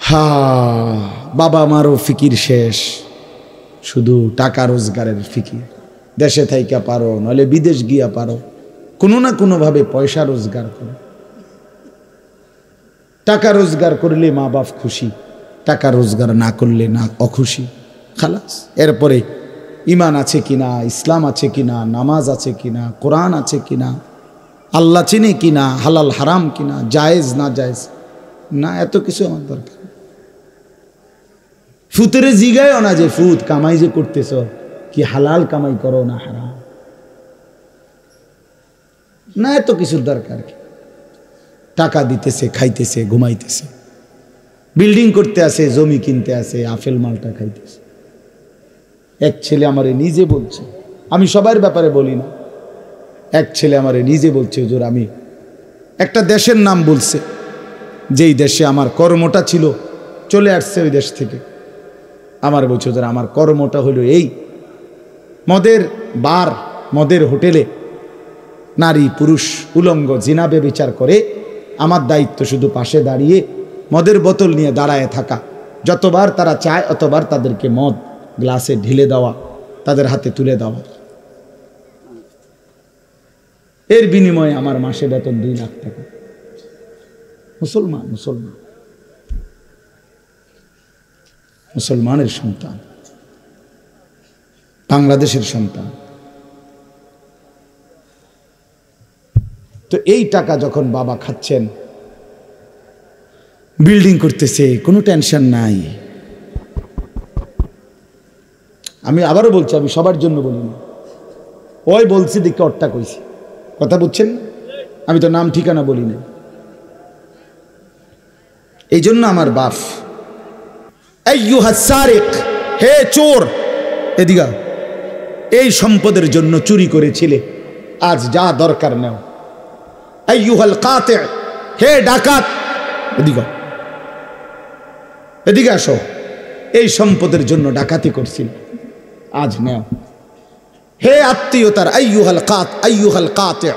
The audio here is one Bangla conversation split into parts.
হা, বাবা মারও ফিকির শেষ, শুধু টাকা রোজগারের ফিকির। দেশে থাইকা পারো, নইলে বিদেশ গিয়া পারো, কোনো না কোনোভাবে পয়সা রোজগার করো। টাকা রোজগার করলে মা বাপ খুশি, টাকা রোজগার না করলে না অখুশি, খালাস। এরপরে ইমান আছে কিনা, ইসলাম আছে কিনা, নামাজ আছে কিনা, কোরআন আছে কিনা, আল্লাহ চিনে কিনা, হালাল হারাম কিনা, জায়েজ না জায়েজ না, এত কিছু আমার দরকার। ফুতেরে জিগায়ও না যে ফুত কামাই যে করতেছ কি হালাল কামাই করো না হারাম, না এত কিছুর দরকার কি। টাকা দিতেছে, খাইতেছে, ঘুমাইতেছে, বিল্ডিং করতে আসে, জমি কিনতে আসে, আফেল মালটা খাইতেছে। এক ছেলে আমারে নিজে বলছে, আমি সবার ব্যাপারে বলি না, এক ছেলে আমারে নিজে বলছে, হুজুর আমি একটা দেশের নাম বলছে, যেই দেশে আমার কর্মটা ছিল, চলে আসছে ওই দেশ থেকে। আমার বলছে, হুজুর আমার কর্মটা হলো এই, মদের বার, মদের হোটেলে নারী পুরুষ উলঙ্গ জিনা ব্যভিচার করে, আমার দায়িত্ব শুধু পাশে দাঁড়িয়ে মদের বোতল নিয়ে দাঁড়ায় থাকা, যতবার তারা চায় অতবার তাদেরকে মদ গ্লাসে ঢেলে দেওয়া, তাদের হাতে তুলে দেওয়া। এর বিনিময়ে আমার মাসে বেতন 2 লাখ টাকা। মুসলমান, মুসলমান, মুসলমানের সন্তান, বাংলাদেশের সন্তান। তো এই টাকা যখন বাবা খাচ্ছেন, বিল্ডিং করতেছে, কোনো টেনশন নাই। আমি আবারও বলছি, আমি সবার জন্য বলি না, ওই বলছি দিকে অট্টা কইছি, কথা বুঝছেন? আমি তো নাম ঠিকানা বলি না। এই জন্য আমার বাপ, আইয়ুহাস সারিক, হে চোর, এদিকে এই সম্পদের জন্য চুরি করেছিলে, আজ যা দরকার নাও। আইয়ুহাল কাতি, হে ডাকাত, এদিকে এদিকে আসো, এই সম্পদের জন্য ডাকাতি করছিল, আজ নাও। হে আত্মীয়তার, আইয়ুহাল কাতি,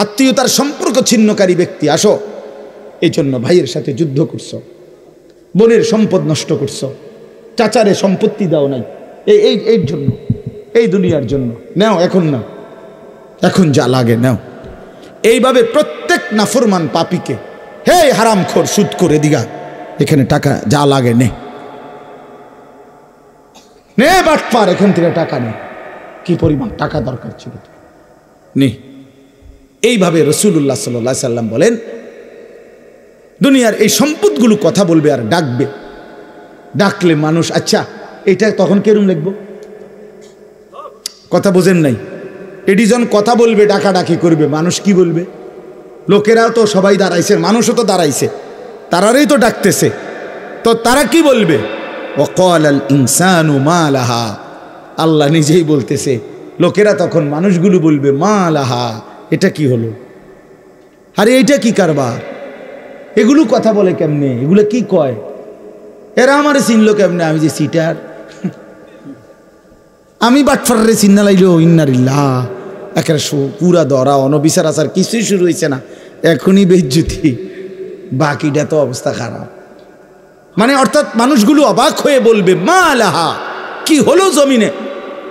আত্মীয়তার সম্পর্ক ছিন্নকারী ব্যক্তি, আসো। এই জন্য ভাইয়ের সাথে যুদ্ধ করছো, বোনের সম্পদ নষ্ট করছো, চাচারে সম্পত্তি দাও নাই, এই জন্য, এই দুনিয়ার জন্য নাও, এখন নাও, এখন যা লাগে নাও। এইভাবে প্রত্যেক নাফরমান পাপীকে, হে হারামখোর সুদ করে দিগা, এখানে টাকা যা লাগে নে, নে বাটপার, এখান থেকে টাকা নে, কি পরিমাণ টাকা দরকার ছিল নে। এইভাবে রাসূলুল্লাহ সাল্লাল্লাহু আলাইহি সাল্লাম বলেন, দুনিয়ার এই সম্পদগুলো কথা বলবে আর ডাকবে, ডাকলে মানুষ, আচ্ছা এটা তখন কেরম লিখবো, কথা বোঝেন নাই? এডিজন কথা বলবে, ডাকাডাকি করবে, মানুষ কি বলবে? লোকেরাও তো সবাই দাঁড়াইছে, মানুষও তো দাঁড়াইছে, তারারই তো ডাকতেছে, তো তারা কি বলবে? ওয়াকালাল ইনসানু মা লাহা, আল্লাহ নিজেই বলতেছে, লোকেরা তখন মানুষগুলো বলবে মা লাহা, এটা কি হলো, আরে এইটা কি কারবার, এগুলো কথা বলে কেমনে, এগুলো কি কয়, এরা আমারে চিনলো কেমনে, আমি যে সিটার, আমি বাটফারে চিন্না লাইলো, ইন্নারিল্লাহ, একেবারে পুরা ধরা, অনবিচার আচার কিছুই শুরু হয়েছে না, এখনই বেজ্জুতি, বাকিটা তো অবস্থা খারাপ। মানে অর্থাৎ মানুষগুলো অবাক হয়ে বলবে মা লাহা, কি হলো জমিনে,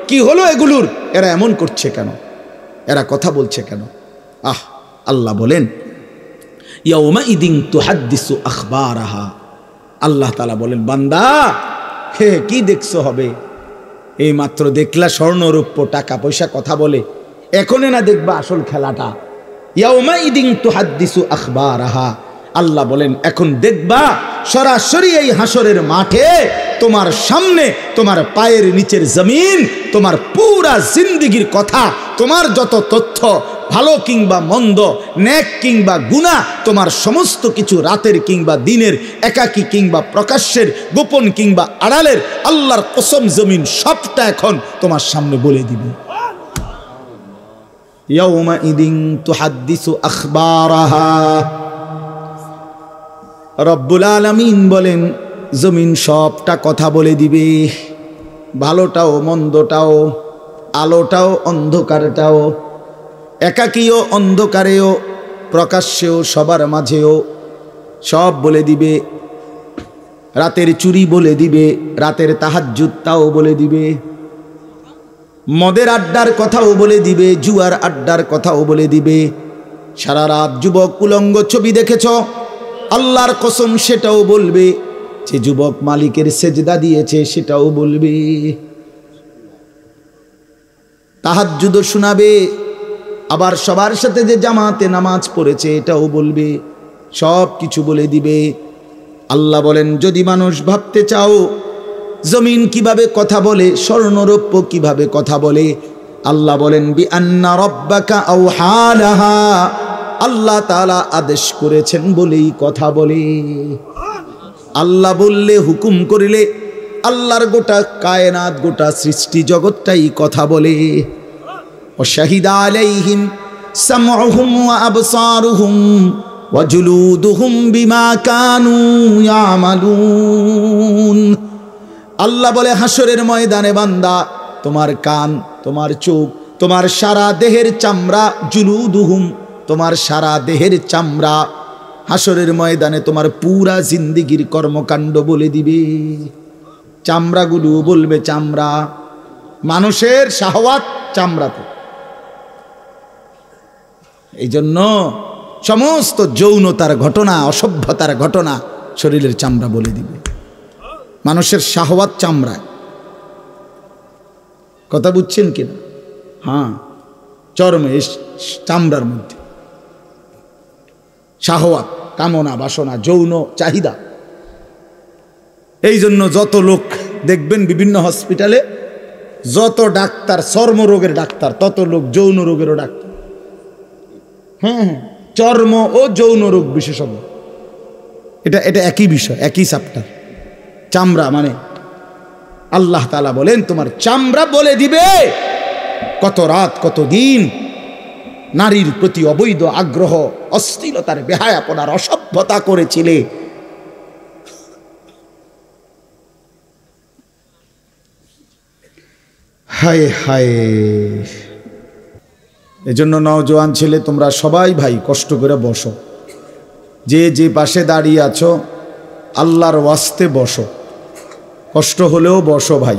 কি হলো এগুলোর, এরা এমন করছে কেন, এরা কথা বলছে কেন? আহ, আল্লাহ বলেন ইয়াউমাইদিন তুহাদ্দিসু আখবারাহা, আল্লাহ তাআলা বলেন, বান্দা হে কি দেখছো হবে, এই মাত্র দেখলা স্বর্ণ রূপ্য টাকা পয়সা কথা বলে, এখনে না দেখবা আসল খেলাটা। ইয়াউমাইদিন তুহাদ্দিসু আখবারাহা, আল্লাহ বলেন এখন দেখবা সরাসরি এই হাসরের মাঠে তোমার সামনে, তোমার পায়ের নিচের জমিন, তোমার পুরা জিন্দেগির কথা, তোমার যত তথ্য, ভালো কিংবা মন্দ, নেক কিংবা গুনাহ, তোমার সমস্ত কিছু রাতের কিংবা দিনের, একাকী কিংবা প্রকাশ্যের, গোপন কিংবা আড়ালের, আল্লাহর কসম জমিন সবটা এখন তোমার সামনে বলে দিবে। ইয়াউমাইদিন তুহাদ্দিসু আখবারাহা, রব্বুল আলামিন বলেন জমিন সবটা কথা বলে দিবে, ভালোটাও মন্দটাও, আলোটাও অন্ধকারটাও, একাকীও অন্ধকারেও, প্রকাশ্যেও, সবার মাঝেও, সব বলে দিবে। রাতের চুরি বলে দিবে, রাতের তাহাজ্জুদ তাও বলে দিবে, মদের আড্ডার কথাও বলে দিবে, জুয়ার আড্ডার কথাও বলে দিবে। সারা রাত যুবক উলঙ্গ ছবি দেখেছ, আল্লাহর কসম সেটাও বলবে। যে যুবক মালিকের সেজদা দিয়েছে সেটাও বলবে। তাহাজ্জুদও শোনাবে, আবার সবার সাথে যে জামাতে নামাজ পড়েছে এটাও বলবে, সব কিছু বলে দিবে। আল্লাহ বলেন, যদি মানুষ ভাবতে চাও জমিন কিভাবে কথা বলে, স্বর্ণরৌপ্য কিভাবে কথা বলে, আল্লাহ বলেন বিআন্না রাব্বাকা আওহা লাহা, আল্লাহ তাআলা আদেশ করেছেন বলেই কথা বলে। আল্লাহ বললে, হুকুম করিলে আল্লাহর গোটা কায়নাত, গোটা সৃষ্টি জগৎটাই কথা বলে। ওয়াশাহিদা আলাইহিম সামউহুম ওয়া আবসারুহুম ওয়া জুলুদুহুম বিমা কানু ইয়ামালুন। আল্লাহ বলে, হাসরের ময়দানে বান্দা, তোমার কান, তোমার চোখ, তোমার সারা দেহের চামড়া, জুলুদুহুম, তোমার সারা দেহের চামড়া, হাসরের ময়দানে তোমার পুরা জিন্দিগির কর্মকাণ্ড বলে দিবে। চামড়াগুলো বলবে, চামড়া, মানুষের শাহওয়াত চামড়াতে। এই জন্য সমস্ত যৌনতার ঘটনা, অসভ্যতার ঘটনা শরীরের চামড়া বলে দিবে। মানুষের শাহওয়াত চামড়ায়। কথা বুঝছেন কিনা? হ্যাঁ, চরমে চামড়ার মধ্যে শাহওয়াত, কামনা, বাসনা, যৌন চাহিদা। এই জন্য যত লোক দেখবেন বিভিন্ন হসপিটালে, যত ডাক্তার চর্মরোগের ডাক্তার, তত লোক যৌন রোগেরও ডাক্তার। হ্যাঁ, চর্ম ও যৌন রোগ বিশেষজ্ঞ। এটা একই বিষয়, একই চ্যাপ্টার। চামড়া মানে আল্লাহ তাআলা বলেন, তোমার চামড়া বলে দিবে কত রাত, কত দিন নারীর প্রতি অবৈধ আগ্রহ, অশ্লীলতার, বেহায়াপনার, অসভ্যতা করেছিলে। হায় হায়। এজন্য নওজোয়ান ছেলে, তোমরা সবাই ভাই কষ্ট করে বসো, যে যে পাশে দাঁড়িয়ে আছো আল্লাহর ওয়াস্তে বসো, কষ্ট হলেও বসো ভাই।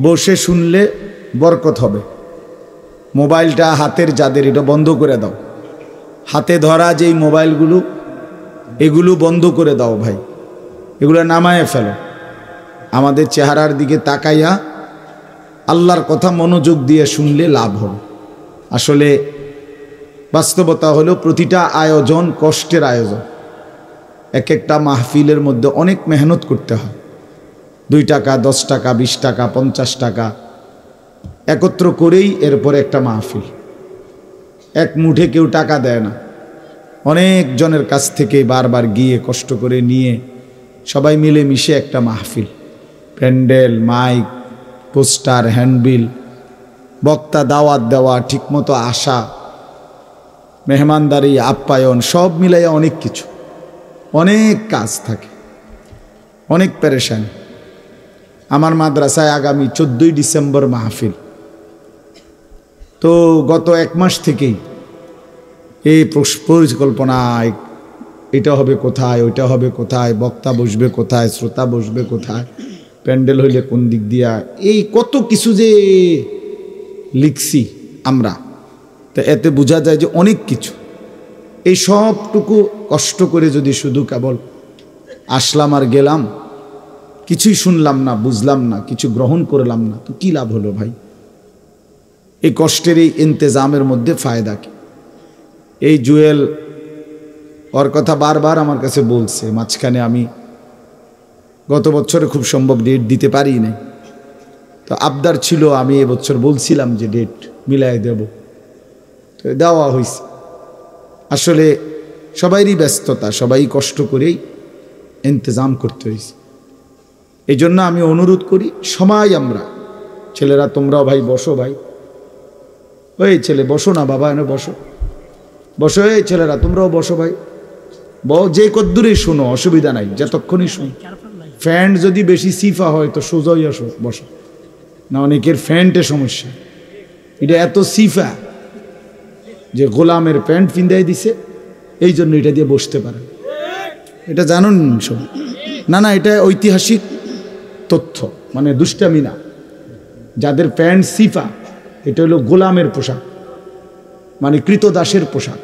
বসে শুনলে বরকত হবে। মোবাইলটা হাতের যাদের, এটা বন্ধ করে দাও। হাতে ধরা যেই মোবাইলগুলো, এগুলো বন্ধ করে দাও ভাই, এগুলো নামায়ে ফেলো। আমাদের চেহারার দিকে তাকাইয়া আল্লাহর কথা মনোযোগ দিয়ে শুনলে লাভ হবে। আসলে বাস্তবতা হলো, প্রতিটা আয়োজন কষ্টের আয়োজন। এক একটা মাহফিলের মধ্যে অনেক মেহনত করতে হয়। 2 টাকা, 10 টাকা, 20 টাকা, 50 টাকা একত্র করেই এরপরে একটা মাহফিল। এক মুঠে কেউ টাকা দেয় না, অনেক জনের কাছ থেকে বারবার গিয়ে কষ্ট করে নিয়ে সবাই মিলে মিশে একটা মাহফিল। প্যান্ডেল, মাইক, পোস্টার, হ্যান্ডবিল, বক্তা দাওয়াত দেওয়া, ঠিকমতো আসা, মেহমানদারি, আপ্যায়ন, সব মিলাইয়া অনেক কিছু, অনেক কাজ থাকে, অনেক পেরেশানি। আমার মাদ্রাসায় আগামী 14ই ডিসেম্বর মাহফিল। তো গত 1 মাস থেকেই এই পরিকল্পনা, এটা হবে কোথায়, ওইটা হবে কোথায়, বক্তা বসবে কোথায়, শ্রোতা বসবে কোথায়, প্যান্ডেল হইলে কোন দিক দিয়া, এই কত কিছু যে লিখছি আমরা। তো এতে বোঝা যায় যে অনেক কিছু। এই সবটুকু কষ্ট করে যদি শুধু কেবল আসলাম আর গেলাম, কিছুই শুনলাম না, বুঝলাম না, কিছু গ্রহণ করলাম না, তো কি লাভ হলো ভাই? এই কষ্টের এই ইন্তেজামের মধ্যে ফায়দা কি? এই জুয়েল ওর কথা বারবার আমার কাছে বলছে। মাঝখানে আমি গত বছরে খুব সম্ভব ডেট দিতে পারি নাই, তো আবদার ছিল, আমি এবছর বলছিলাম যে ডেট মিলাই দেব, তো দেওয়া হয়েছে। আসলে সবাইরই ব্যস্ততা, সবাই কষ্ট করেই ইন্তজাম করতে হয়েছে। এই জন্য আমি অনুরোধ করি, সবাই আমরা, ছেলেরা তোমরাও ভাই বসো, ভাই ওই ছেলে বসো না বাবা, এনে বসো, বসো, এই ছেলেরা তোমরাও বসো ভাই, যে কদ্দুরেই শোনো, অসুবিধা নাই, যতক্ষণই শোনো। ফ্যান্ট যদি বেশি সিফা হয় তো সোজাই আসো, বসো না, অনেকের ফ্যান্টে সমস্যা, এটা এত সিফা যে গোলামের প্যান্ট পিন্দাই দিছে, এই জন্য এটা দিয়ে বসতে পারে, এটা জানুন সব। না না, এটা ঐতিহাসিক তথ্য, মানে দুষ্টামি না। যাদের প্যান্ট সিফা, এটা হলো গোলামের পোশাক, মানে কৃতদাসের পোশাক।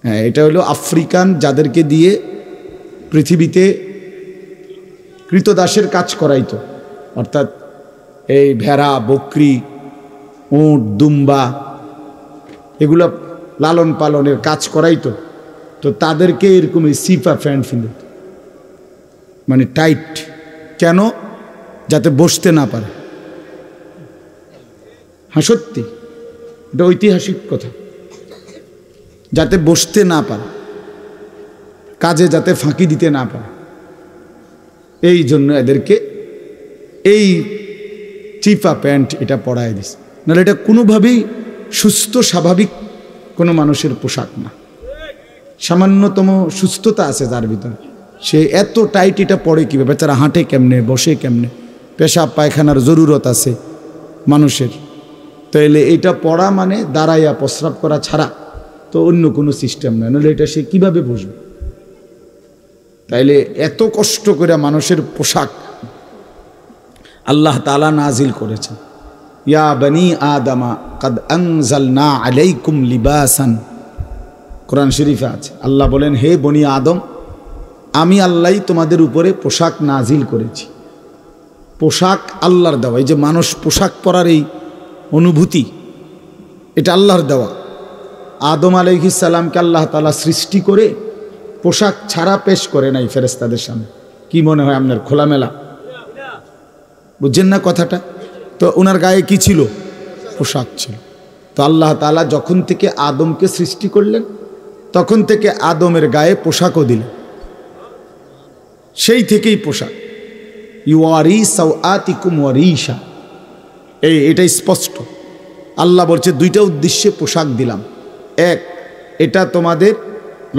হ্যাঁ, এটা হলো আফ্রিকান, যাদেরকে দিয়ে পৃথিবীতে কৃতদাসের কাজ করাইতো, অর্থাৎ এই ভেড়া, বকরি, উট, দুম্বা এগুলো লালন পালনের কাজ করাইতো। তো তাদেরকে এরকম সিফা প্যান্ট ফিলে, মানে টাইট। কেন? যাতে বসতে না পারে। হ্যাঁ সত্যি, এটা ঐতিহাসিক কথা। যাতে বসতে না পারে, কাজে যাতে ফাঁকি দিতে না পারে, এই জন্য এদেরকে এই চিফা প্যান্ট এটা পরায় দিছে। নাহলে এটা কোনোভাবেই সুস্থ স্বাভাবিক কোনো মানুষের পোশাক না। সামান্যতম সুস্থতা আছে যার ভিতরে, সে এত টাইট এটা পরে কীভাবে? বেচারা হাঁটে কেমনে, বসে কেমনে, পেশাব পায়খানার জরুরত আছে মানুষের। তাইলে এটা পড়া মানে দাঁড়াইয়া প্রস্রাব করা ছাড়া তো অন্য কোনো সিস্টেম নয়, নাহলে এটা সে কীভাবে বসবে? তাইলে এত কষ্ট করে মানুষের পোশাক আল্লাহ তাআলা নাজিল করেছেন। ইয়া বনি আদমা কাদ আনজালনা আলাইকুম লিবাসান, কোরআন শরীফে আছে। আল্লাহ বলেন, হে বনি আদম, আমি আল্লাহই তোমাদের উপরে পোশাক নাজিল করেছি। পোশাক আল্লাহর দেওয়া। এই যে মানুষ পোশাক পরার এই অনুভূতি, এটা আল্লাহর দেওয়া। আদম আলাইহিস সালামকে আল্লাহ তাআলা সৃষ্টি করে পোশাক ছাড়া পেশ করে নাই ফেরেশতাদের সামনে। কি মনে হয় আপনার? খোলামেলা, বুঝছেন না কথাটা? তো ওনার গায়ে কি ছিল? পোশাক ছিল। তো আল্লাহ তাআলা যখন থেকে আদমকে সৃষ্টি করলেন, তখন থেকে আদমের গায়ে পোশাকও দিলেন। সেই থেকেই পোশাক। ইউয়ারি সাওআতিকুম ওয়ারিশা, এটাই স্পষ্ট। আল্লাহ বলছে দুইটা উদ্দেশ্যে পোশাক দিলাম। এক, এটা তোমাদের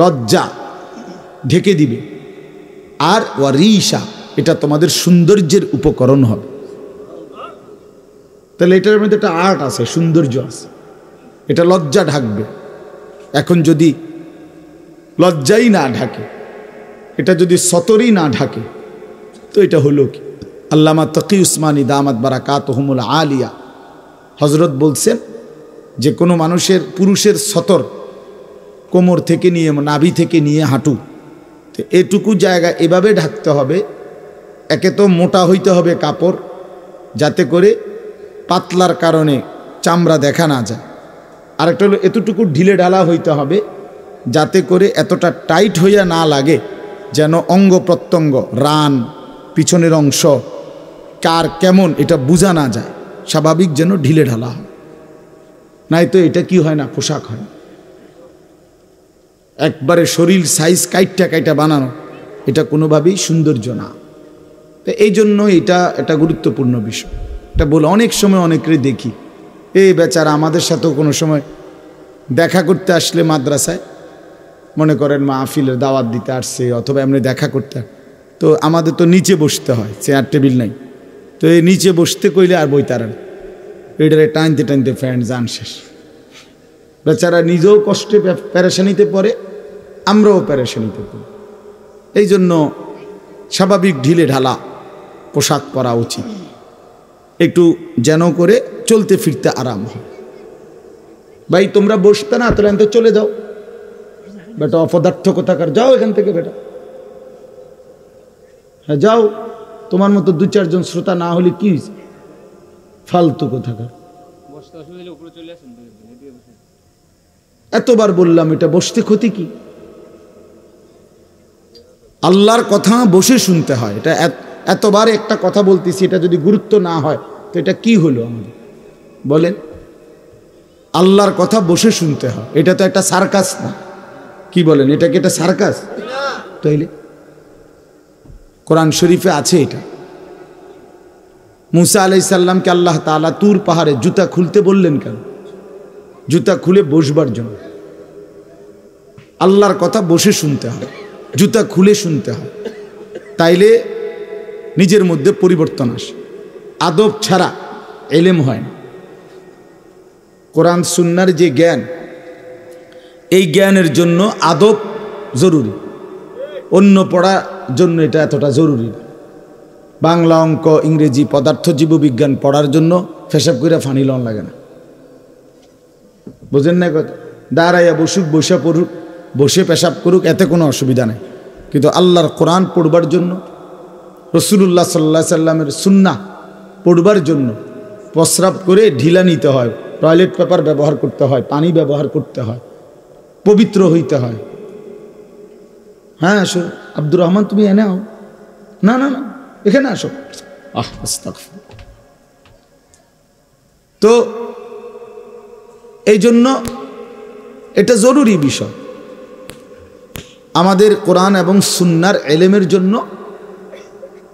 লজ্জা ঢেকে দিবে, আর ওয়ারিশা, এটা তোমাদের সৌন্দর্যের উপকরণ হবে। তাহলে এটার মধ্যে একটা আর্ট আছে, সৌন্দর্য আছে। এটা লজ্জা ঢাকবে। এখন যদি লজ্জাই না ঢাকে, এটা যদি সতরই না ঢাকে, তো এটা হলো কি? আল্লামা তকি উসমানী দামাত বারাকাতুহুমুল আলিয়া হজরত বলছেন যে কোনো মানুষের, পুরুষের সতর কোমর থেকে নিয়ে, নাভি থেকে নিয়ে হাঁটু, তো এটুকু জায়গা এভাবে ঢাকতে হবে। একে তো মোটা হইতে হবে কাপড়, যাতে করে পাতলার কারণে চামড়া দেখা না যায়। আরেকটা হলো এতটুকু ঢিলে ঢালা হইতে হবে, যাতে করে এতটা টাইট হইয়া না লাগে, যেন অঙ্গ প্রত্যঙ্গ, রান, পিছনের অংশ কার কেমন এটা বোঝা না যায়, স্বাভাবিক যেন ঢিলে ঢালা হয়। নাই তো এটা কি হয় না, পোশাক হয়। একবারে শরীর সাইজ কাইটা বানানো, এটা কোনোভাবেই সৌন্দর্য না। তো এই জন্য এটা গুরুত্বপূর্ণ বিষয়। এটা বলে অনেক সময় অনেকেরই দেখি, এই বেচারা আমাদের সাথেও কোনো সময় দেখা করতে আসলে মাদ্রাসায়, মনে করেন মাহফিলের দাওয়াত দিতে আসছে অথবা এমনি দেখা করতে, তো আমাদের তো নিচে বসতে হয়, চেয়ার টেবিল নাই। তো এই নিচে বসতে কইলে আর বই তারা এটারে টানতে টানতে ফ্যান যান শেষ। বেচারা নিজেও কষ্টে প্যারেশানিতে পড়ে, আমরাও প্যারেশানিতে পড়ি। এই জন্য স্বাভাবিক ঢিলে ঢালা পোশাক পরা উচিত, একটু যেন করে চলতে ফিরতে আরাম হয়। ভাই তোমরা বসতে না, তোরা এখান থেকে চলে যাও বেটা, অপদার্থ কোথাকার, যাও এখান থেকে বেটা, হ্যাঁ যাও। তোমার মতো দু চারজন শ্রোতা না হলে কি হয়েছে, ফালতু কোথাকার। এতবার বললাম এটা বসতে ক্ষতি কি? আল্লাহর কথা বসে শুনতে হয়। এটা এতবার একটা কথা বলতেছি, এটা যদি গুরুত্ব না হয় তো এটা কি হলো আমাদের বলেন? আল্লাহর কথা বসে শুনতে হয়, এটা তো একটা সার্কাস না। কি বলেন, এটা কি একটা সার্কাস? তাইলে কোরআন শরীফে আছে এটা। মুসা আলাইহিস সালামকে আল্লাহ তাআলা তুর পাহাড়ে জুতা খুলতে বললেন কেন? জুতা খুলে বসবার জন্য। আল্লাহর কথা বসে শুনতে হয়, জুতা খুলে শুনতে হয়, তাইলে নিজের মধ্যে পরিবর্তন আসে। আদব ছাড়া এলেম হয় না। কোরআন সুন্নাহর যে জ্ঞান, এই জ্ঞানের জন্য আদব জরুরি। অন্য পড়ার জন্য এটা এতটা জরুরি। বাংলা, অঙ্ক, ইংরেজি, পদার্থ, জীববিজ্ঞান পড়ার জন্য পেশাব করে ফানি লন লাগে না। বুঝেন না কথা? দাঁড়াইয়া বসুক, বসে পড়ুক, বসে পেশাব করুক, এতে কোনো অসুবিধা নেই। কিন্তু আল্লাহর কোরআন পড়বার জন্য, রাসূলুল্লাহ সাল্লাল্লাহু আলাইহি সাল্লামের সুন্নাহ পড়বার জন্য প্রস্রাব করে ঢিলা নিতে হয়, টয়লেট পেপার ব্যবহার করতে হয়, পানি ব্যবহার করতে হয়, পবিত্র হইতে হয়। হ্যাঁ আসো আব্দুর রহমান, তুমি এনে আও। না না না, এখানে আসো। আস্তাগফিরুল্লাহ। তো এই জন্য এটা জরুরি বিষয়। আমাদের কোরআন এবং সুন্নাহর ইলমের জন্য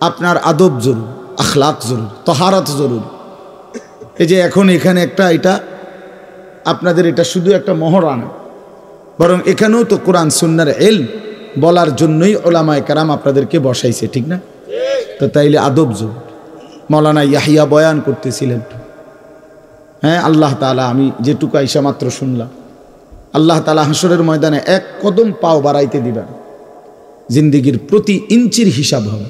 আপনার আদব জরুরি, আখলাক জরুরি, তাহারাত জরুরি। এই যে এখন এখানে একটা, এটা আপনাদের এটা শুধু একটা মহড়া না, বরং এখানেও তো কোরআন সুন্নাহর ইলম বলার জন্যই উলামায়ে কেরাম আপনাদেরকে বসাইছে, ঠিক না? তো তাইলে আদব জরুরি। মাওলানা ইয়াহিয়া বয়ান করতেছিলেন, হ্যাঁ আল্লাহ তাআলা, আমি যেটুকু আইসা মাত্র শুনলাম, আল্লাহ তাআলা হাসরের ময়দানে এক কদম পাও বাড়াইতে দিবেন, জিন্দেগির প্রতি ইঞ্চির হিসাব হবে।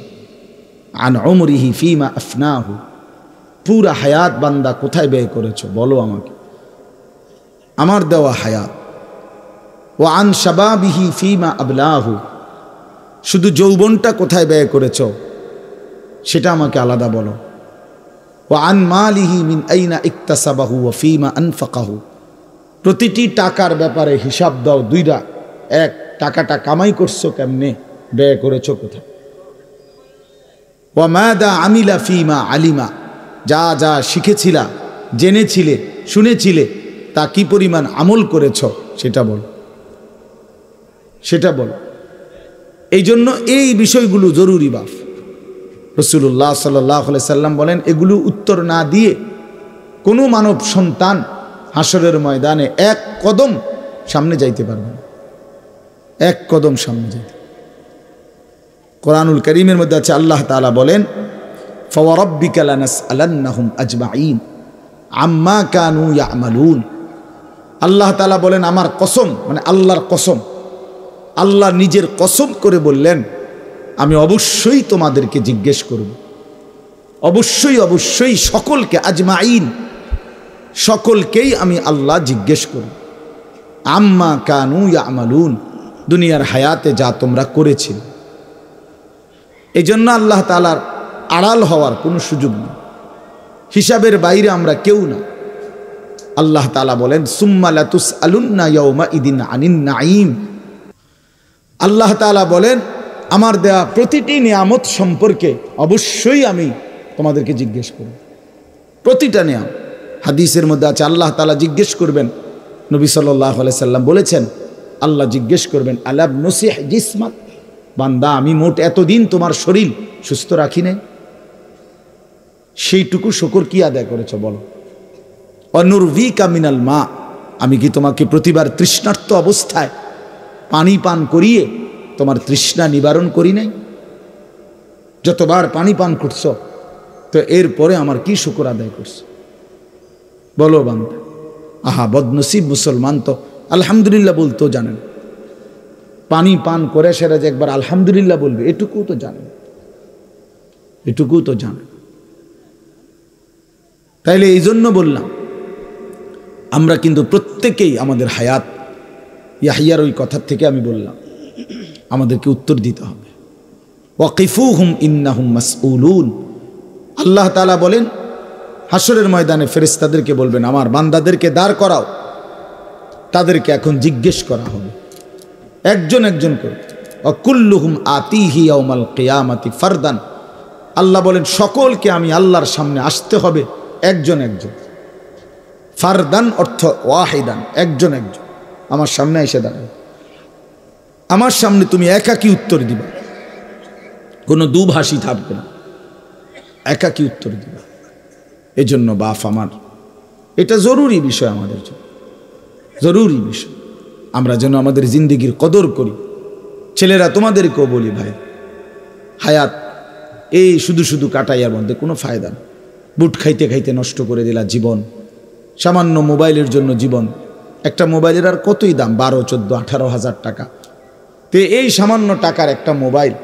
আন উমরিহি ফিমা আফনাহু, পুরা হায়াত বান্দা কোথায় ব্যয় করেছো বলো আমাকে, আমার দেওয়া হায়াত। ও আন শাবাবিহি ফিমা আবলাহু, শুধু যৌবনটা কোথায় ব্যয় করেছো সেটা আমাকে আলাদা বলো। ও আন মালিহি মিন আইনা ইকতাসাবাহু ওয়া ফিমা আনফাকাহু, প্রতিটি টাকার ব্যাপারে হিসাব দাও দুইটা। এক, টাকাটা কামাই করছো কেমনে, ব্যয় করেছো কোথায়। ওয়া মাদা আমিলা ফিমা আলিমা, যা যা শিখেছিলা, জেনেছিলে, শুনেছিলে, তা কি পরিমাণ আমল করেছো সেটা বল, সেটা বল। এই জন্য এই বিষয়গুলো জরুরি বাপ। রাসূলুল্লাহ সাল্লাল্লাহু আলাইহি সাল্লাম বলেন, এগুলো উত্তর না দিয়ে কোনো মানব সন্তান হাসরের ময়দানে এক কদম সামনে যাইতে পারবে না, এক কদম সামনে যাইতে। কোরআনুল কারীমের মধ্যে আছে, আল্লাহ তাআলা বলেন, ফাওয়ারাব্বিকা লানাসআলান্নাহুম আজমাইন আম্মা কানু ইয়ামালুন। আল্লাহ তাআলা বলেন, আমার কসম, মানে আল্লাহর কসম, আল্লাহ নিজের কসম করে বললেন, আমি অবশ্যই তোমাদেরকে জিজ্ঞেস করব, অবশ্যই অবশ্যই সকলকে, আজমাইন, সকলকেই আমি আল্লাহ জিজ্ঞেস করব, আম্মা কানু ইয়ামালুন, দুনিয়ার হায়াতে যা তোমরা করেছিলে। এই জন্য আল্লাহ তাআলার আড়াল হওয়ার কোনো সুযোগ নেই, হিসাবের বাইরে আমরা কেউ না। আল্লাহ তাআলা বলেন, সুম্মা লাতুসআলুন্না ইয়াউমা ইদিন আনিন নাঈম। আল্লাহ তাআলা বলেন, আমার দেয়া প্রতিটি নিয়ামত সম্পর্কে অবশ্যই আমি তোমাদেরকে জিজ্ঞেস করব, প্রতিটা নিয়ামত। হাদিসের মধ্যে আছে, আল্লাহ তাআলা জিজ্ঞেস করবেন, নবী সাল্লাল্লাহু আলাইহি সাল্লাম বলেছেন, আল্লাহ জিজ্ঞেস করবেন, আলাম নুসিহ জিসমাক, বান্দা আমি মোট এতদিন তোমার শরীর সুস্থ রাখি নাই, সেইটুকু শুকর কি আদায় করেছো বলো। অনুরভিকা মিনাল মা, আমি কি তোমাকে প্রতিবার তৃষ্ণার্ত অবস্থায় পানি পান করিয়ে তোমার তৃষ্ণা নিবারণ করি নাই? যতবার পানি পান করছো, তো এরপরে আমার কি শুকর আদায় করছো বলো বান্দা। আহা বদনসিব মুসলমান তো আলহামদুলিল্লাহ বলতেও জানেন, পানি পান করে সেরা যে একবার আলহামদুলিল্লাহ বলবে, এটুকু তো জানেন, এটুকু তো জানেন। তাইলে এই জন্য বললাম, আমরা কিন্তু প্রত্যেকেই আমাদের হায়াত, ইয়াহিয়ার ওই কথার থেকে আমি বললাম, আমাদেরকে উত্তর দিতে হবে। ওয়াকিফুহুম ইন্নাহুম মাসউলুন। আল্লাহ তাআলা বলেন, হাসরের ময়দানে ফেরেশতাদেরকে বলবেন, আমার বান্দাদেরকে দাঁড় করাও, তাদেরকে এখন জিজ্ঞেস করা হবে একজন একজন করে। ওয়াকুল্লুহুম আতিহি ইয়াউমাল কিয়ামাতি ফারদান। আল্লাহ বলেন, সকলকে আমি আল্লাহর সামনে আসতে হবে একজন একজন। ফারদান অর্থ ওয়াহিদান, একজন একজন আমার সামনে এসে দাঁড়াবে, আমার সামনে তুমি একাকী উত্তর দিবা, কোনো দুভাষী থাকবে না, একাকী উত্তর দিবা। এই জন্য বাপ আমার, এটা জরুরি বিষয়, আমাদের জন্য জরুরি বিষয়। আমরা যেন আমাদের জিন্দেগির কদর করি। ছেলেরা তোমাদেরকেও বলি, ভাই হায়াত এই শুধু শুধু কাটাইয়ার মধ্যে কোনো ফায়দা নেই। বুট খাইতে খাইতে নষ্ট করে দিলা জীবন, সামান্য মোবাইলের জন্য জীবন। একটা মোবাইলের আর কতই দাম, 12, 14, 18 হাজার টাকা। তো এই সামান্য টাকার একটা মোবাইল,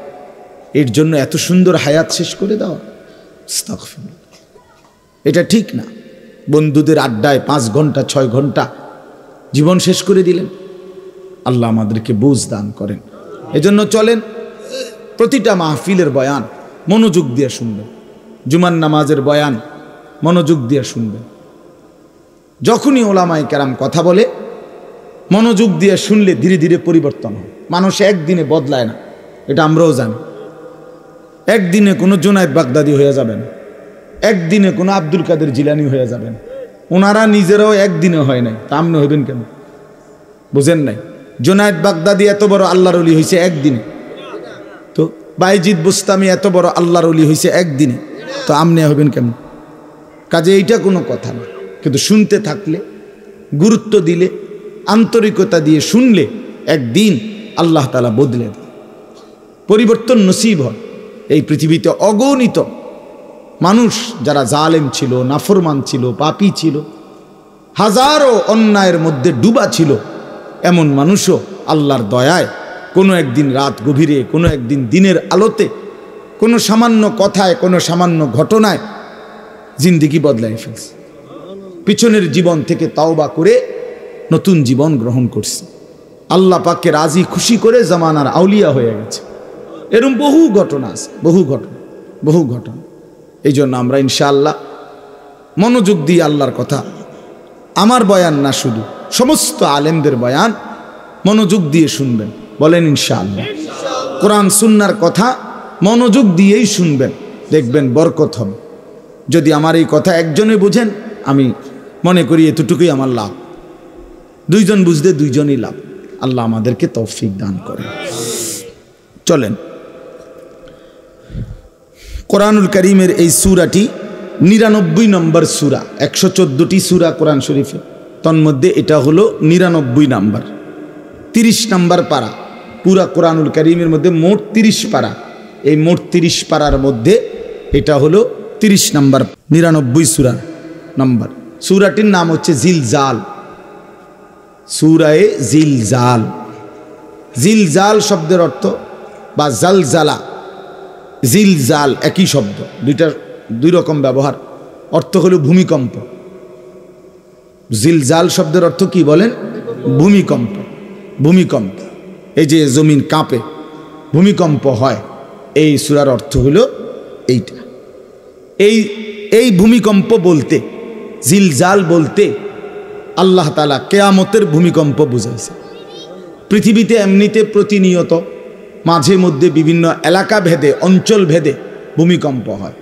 এর জন্য এত সুন্দর হায়াত শেষ করে দেওয়া, আস্তাগফিরুল্লাহ। এটা ঠিক না। বন্ধুদের আড্ডায় 5 ঘন্টা 6 ঘন্টা জীবন শেষ করে দিলেন। আল্লাহ আমাদেরকে বুঝ দান করেন। এজন্য চলেন প্রতিটা মাহফিলের বয়ান মনোযোগ দিয়ে শুনবেন, জুমার নামাজের বয়ান মনোযোগ দিয়ে শুনবেন। যখনই ওলামায়ে কেরাম কথা বলে মনোযোগ দিয়ে শুনলে ধীরে ধীরে পরিবর্তন হয়। মানুষ একদিনে বদলায় না, এটা আমরাও জানি। একদিনে কোনো জুনায়েদ বাগদাদি হয়ে যাবে না, একদিনে কোনো আব্দুল কাদের জিলানি হয়ে যাবে না। ওনারা নিজেরাও একদিনে হয় নাই, তা আপনি হইবেন কেন? বুঝেন নাই? জুনায়েদ বাগদাদি এত বড় আল্লাহর ওলি হয়েছে একদিনে, তো বাইজিদ বুস্তামি এত বড় আল্লাহর ওলি হয়েছে একদিনে, তো আপনি হইবেন কেন? কাজে এইটা কোনো কথা না। কিন্তু শুনতে থাকলে, গুরুত্ব দিলে, আন্তরিকতা দিয়ে শুনলে একদিন আল্লাহ তাআলা বদলে দেয়, পরিবর্তন নসিব হয়। এই পৃথিবীতে অগণিত মানুষ যারা জালেম ছিল, নাফরমান ছিল, পাপী ছিল, হাজারো অন্যায়ের মধ্যে ডুবা ছিল, এমন মানুষও আল্লাহর দয়ায় কোনো একদিন রাত গভীরে, কোনো একদিন দিনের আলোতে, কোনো সামান্য কথায়, কোনো সামান্য ঘটনায় জিন্দেগি বদলায় ফেলছে। পিছনের জীবন থেকে তাওবা করে নতুন জীবন গ্রহণ করছে। আল্লাহ পাককে রাজি খুশি করে জামানার আউলিয়া হয়ে গেছে। এরকম বহু ঘটনা আছে, বহু ঘটনা। এই জন্য আমরা ইনশাআল্লাহ মনোযোগ দিয়ে আল্লাহর কথা, আমার বয়ান না শুধু সমস্ত আলেমদের বয়ান মনোযোগ দিয়ে শুনবেন। বলেন ইনশাআল্লাহ। কোরআন সুন্নাহর কথা মনোযোগ দিয়েই শুনবেন, দেখবেন বরকত হবে। যদি আমার এই কথা একজনে বুঝেন, আমি মনে করি এতটুকুই আমার লাভ। 2 জন বুঝতে 2 জনই লাভ। আল্লাহ আমাদেরকে তৌফিক দান করেন। চলেন, কোরআনুল কারীমের এই সূরাটি 99 নম্বর সূরা। 114টি সূরা কোরআন শরীফে, তন্মধ্যে এটা হলো 99 নাম্বার, 30 নাম্বার পারা। পুরা কোরআনুল কারীমের মধ্যে মোট 30 পারা। এই মোট 30 পারার মধ্যে এটা হলো 30 নাম্বার, 99 সূরা নাম্বার। সূরাটির নাম হচ্ছে জিলজাল, সূরায়ে জিলজাল। জিলজাল শব্দের অর্থ বা জালজালা, জিলজাল একই শব্দ, 2 রকম ব্যবহার। অর্থ হলো ভূমিকম্প। জিলজাল শব্দের অর্থ কি বলেন? ভূমিকম্প। ভূমিকম্প, এই যে জমিন কাঁপে, ভূমিকম্প হয়, এই সূরার অর্থ হলো এইটা। এই ভূমিকম্প বলতে, জিলজাল বলতে আল্লাহ তাআলা কিয়ামতের ভূমিকম্প বুঝাইছে। পৃথিবীতে এমনিতে প্রতিনিয়ত মাঝে মধ্যে বিভিন্ন এলাকা ভেদে, অঞ্চল ভেদে ভূমিকম্প হয়।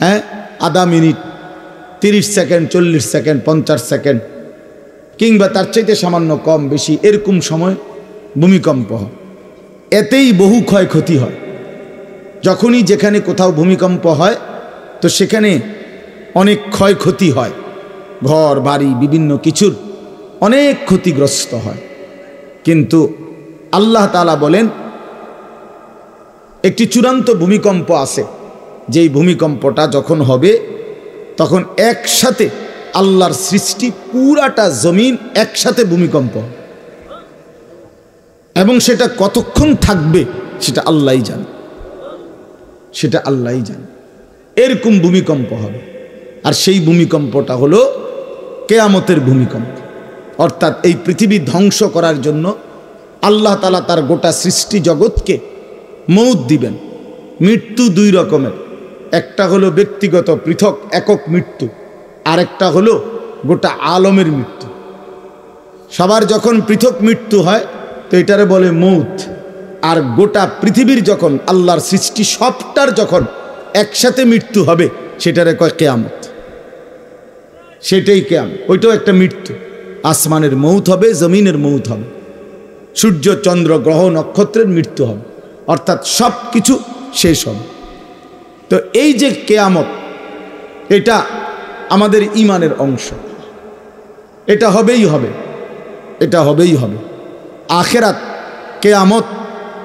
হ্যাঁ, আধা মিনিট, 30 সেকেন্ড, 40 সেকেন্ড, 50 সেকেন্ড, কিংবা তার চাইতে সামান্য কম বেশি এরকম সময় ভূমিকম্প হয়। এতেই বহু ক্ষয়ক্ষতি হয়। যখনই যেখানে কোথাও ভূমিকম্প হয়, তো সেখানে অনেক ক্ষয়ক্ষতি হয়, ঘর বাড়ি বিভিন্ন কিছুর অনেক ক্ষতিগ্রস্ত হয়। কিন্তু আল্লাহ তাআলা বলেন একটি চূড়ান্ত ভূমিকম্প আছে, যেই ভূমিকম্পটা যখন হবে তখন একসাথে আল্লাহর সৃষ্টি পুরাটা জমিন একসাথে ভূমিকম্প, এবং সেটা কতক্ষণ থাকবে সেটা আল্লাহই জানে, সেটা আল্লাহই জানে। এরকম ভূমিকম্প হবে। আর সেই ভূমিকম্পটা হলো কিয়ামতের ভূমিকম্প। অর্থাৎ এই পৃথিবী ধ্বংস করার জন্য আল্লাহ তাআলা তার গোটা সৃষ্টি জগৎকে মৌত দিবেন। মৃত্যু 2 রকমের, একটা হলো ব্যক্তিগত পৃথক একক মৃত্যু, আরেকটা হলো গোটা আলমের মৃত্যু। সবার যখন পৃথক মৃত্যু হয় তো এটারে বলে মৌত। আর গোটা পৃথিবীর যখন আল্লাহর সৃষ্টি সবটার যখন একসাথে মৃত্যু হবে সেটারে কয় কিয়ামত। সেটাই কিয়ামত, ওইটাও একটা মৃত্যু। আসমানের মৌত হবে, জমিনের মৌত হবে, সূর্য চন্দ্র গ্রহ নক্ষত্রের মৃত্যু হবে, অর্থাৎ সব কিছু শেষ হবে। তো এই যে কিয়ামত, এটা আমাদের ঈমানের অংশ, এটা হবেই হবে, এটা হবেই হবে। আখিরাত, কিয়ামত,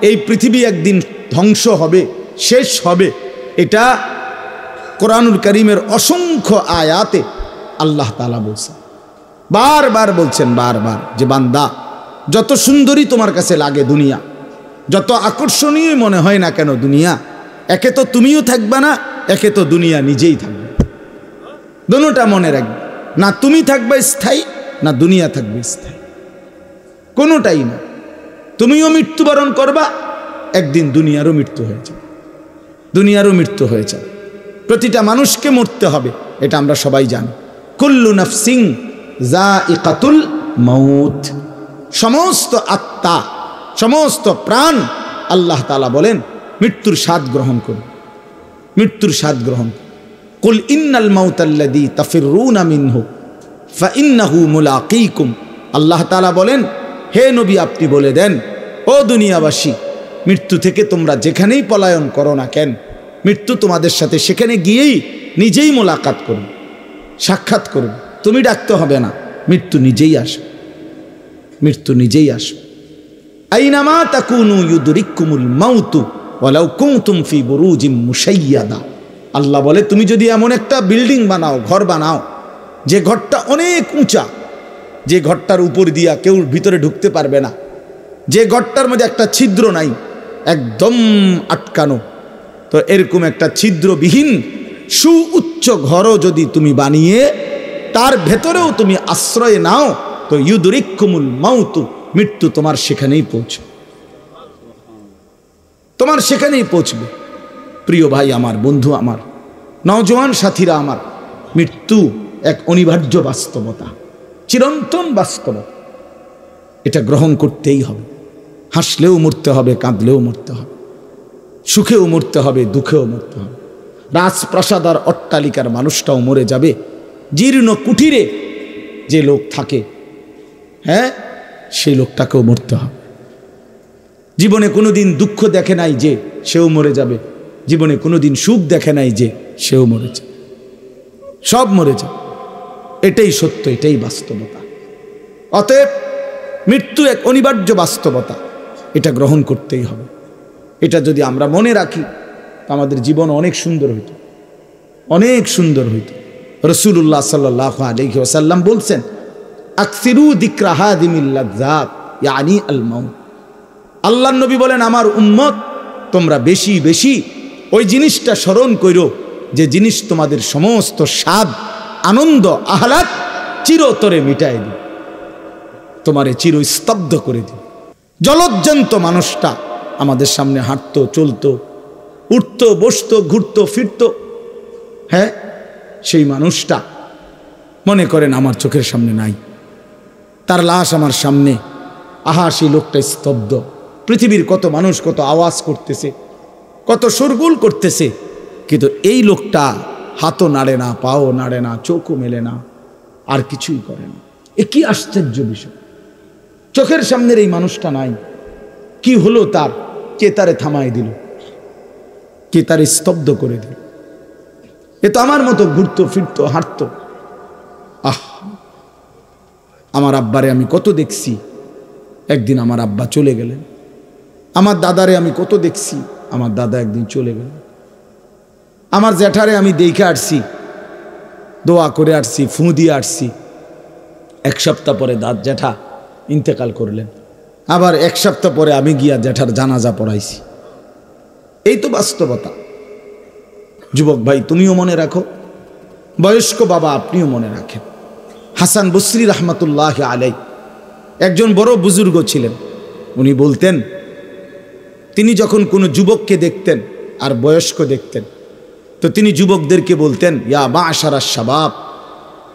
এই পৃথিবী একদিন ধ্বংস হবে, শেষ হবে, এটা কোরআনুল কারীমের অসংখ্য আয়াতে আল্লাহ তাআলা বলছেন, বারবার বলছেন, বারবার, যে বান্দা যত সুন্দরী তোমার কাছে লাগে দুনিয়া, যত আকর্ষণীয় মনে হয় না কেন দুনিয়া, একে তো তুমিও থাকবা না, একে তো দুনিয়া নিজেই থাকবে। দুটোটা মনে রাখবে, না তুমি থাকবে স্থায়ী, না দুনিয়া থাকবে স্থায়ী, কোনোটাই না। তুমিও মৃত্যুবরণ করবা, একদিন দুনিয়ারও মৃত্যু হয়ে যাবে, দুনিয়ারও মৃত্যু হয়ে যাবে। প্রতিটা মানুষকে মরতে হবে, এটা আমরা সবাই জানি। কুল্লু নাফসিন যায়িকাতুল মাউত, সমস্ত আত্মা, সমস্ত প্রাণ, আল্লাহ তাআলা বলেন মৃত্যুর স্বাদ গ্রহণ করুন, মৃত্যুর স্বাদ গ্রহণ। কুল ইন্নাল মাউতাল্লাযী তাফিররুনা মিনহু ফাইন্নাহু মুলাকীকুম, আল্লাহ তাআলা বলেন হে নবী আপনি বলে দেন, ও দুনিয়াবাসী, মৃত্যু থেকে তোমরা যেখানেই পলায়ন করো না কেন, মৃত্যু তোমাদের সাথে সেখানে গিয়েই নিজেই মোলাকাত করবে, সাক্ষাৎ করবে। তুমি ডাকতে হবে না, মৃত্যু নিজেই আসবে, মৃত্যু নিজেই আসবে। আইনামা তাকুনু ইউদরিকুমুল মাউতু ওয়ালাউ কুনতুম ফি বুরুজিম মুশাইয়াদা, আল্লাহ বলে তুমি যদি এমন একটা বিল্ডিং বানাও, ঘর বানাও, যে ঘরটা অনেক উঁচা, যে ঘরটার উপর দিয়া কেউ ভিতরে ঢুকতে পারবে না, যে ঘরটার মধ্যে একটা ছিদ্র নাই, একদম আটকানো, তো এরকম একটা ছিদ্রবিহীন সুউচ্চ ঘরও যদি তুমি বানিয়ে তার ভেতরেও তুমি আশ্রয় নাও, তো ইউদরিকুমুল মাউতু, মৃত্যু তোমার সেখানেই পৌঁছবে, তোমার সেখানেই পৌঁছবে। প্রিয় ভাই আমার, বন্ধু আমার, নওজোয়ান সাথীরা আমার, মৃত্যু এক অনিবার্য বাস্তবতা, চিরন্তন বাস্তবতা, এটা গ্রহণ করতেই হবে। হাসলেও মরতে হবে, কাঁদলেও মরতে হবে, সুখেও মরতে হবে, দুঃখেও মরতে হবে। রাজপ্রাসাদ আর অট্টালিকার মানুষটাও মরে যাবে, জীর্ণ কুটিরে যে লোক থাকে, হ্যাঁ, সেই লোকটাকেও মরতে হবে। জীবনে কোনোদিন দুঃখ দেখে নাই যে, সেও মরে যাবে। জীবনে কোনোদিন সুখ দেখে নাই যে, সেও মরে যাবে, সব মরে যাবে। এটাই সত্য, এটাই বাস্তবতা। অতএব মৃত্যু এক অনিবার্য বাস্তবতা, এটা গ্রহণ করতেই হবে। এটা যদি আমরা মনে রাখি, আমাদের জীবন অনেক সুন্দর হইত, অনেক সুন্দর হইত। রাসূলুল্লাহ সাল্লাল্লাহু আলাইহি ওয়াসাল্লাম বলছেন, আকসিরু যিকরা হাদিমিল লাযযাত ইয়ানি আল মাউত। আল্লাহর নবী বলেন, আমার উম্মত তোমরা বেশি বেশি ওই জিনিসটা স্মরণ করো, যে জিনিস তোমাদের সমস্ত স্বাদ, আনন্দ, আহ্লাদ চিরতরে মিটায় দিবে, তোমারে চিরস্তব্ধ করে দিবে। জলজ্জান্ত মানুষটা আমাদের সামনে হাঁটতো, চলতো, উঠতো, বসতো, ঘুরতো, ফিরতো, হ্যাঁ, সেই মানুষটা মনে করেন আমার চোখের সামনে নাই, তার লাশ আমার সামনে, আহা সেই লোকটা স্তব্ধ। পৃথিবীর কত মানুষ কত আওয়াজ করতেছে, কত শোরগোল করতেছে, কিন্তু এই লোকটা হাতও নাড়ে না, পাও নাড়ে না, চোখও মেলে না, আর কিছুই করে না। এ কি আশ্চর্য বিষয়! চোখের সামনের এই মানুষটা নাই, কি হলো তার? কে তারে থামাই দিল? কে তারে স্তব্ধ করে দিল? এ তো আমার মতো ঘুরতো, ফিরতো, হাঁটতো। আহ, আমার আব্বারে আমি কত দেখছি, একদিন আমার আব্বা চলে গেলেন। আমার দাদারে আমি কত দেখছি, আমার দাদা একদিন চলে গেলেন। আমার জ্যাঠারে আমি দেখে আসছি, দোয়া করে আসছি, ফুঁ দিয়ে আসছি। এক সপ্তাহ পরে জ্যাঠা ইন্তেকাল করলেন। আবার এক সপ্তাহ পরে আমি গিয়া জ্যাঠার জানাজা পড়াইছি। এই তো বাস্তবতা। যুবক ভাই, তুমিও মনে রাখো, বয়স্ক বাবা আপনিও মনে রাখেন। হাসান বসরি রহমতুল্লাহ আলাই একজন বড় বুজুর্গ ছিলেন। উনি বলতেন, তিনি যখন কোনো যুবককে দেখতেন আর বয়স্ক দেখতেন, তো তিনি যুবকদেরকে বলতেন, ইয়া মা'শারাশ শাবাব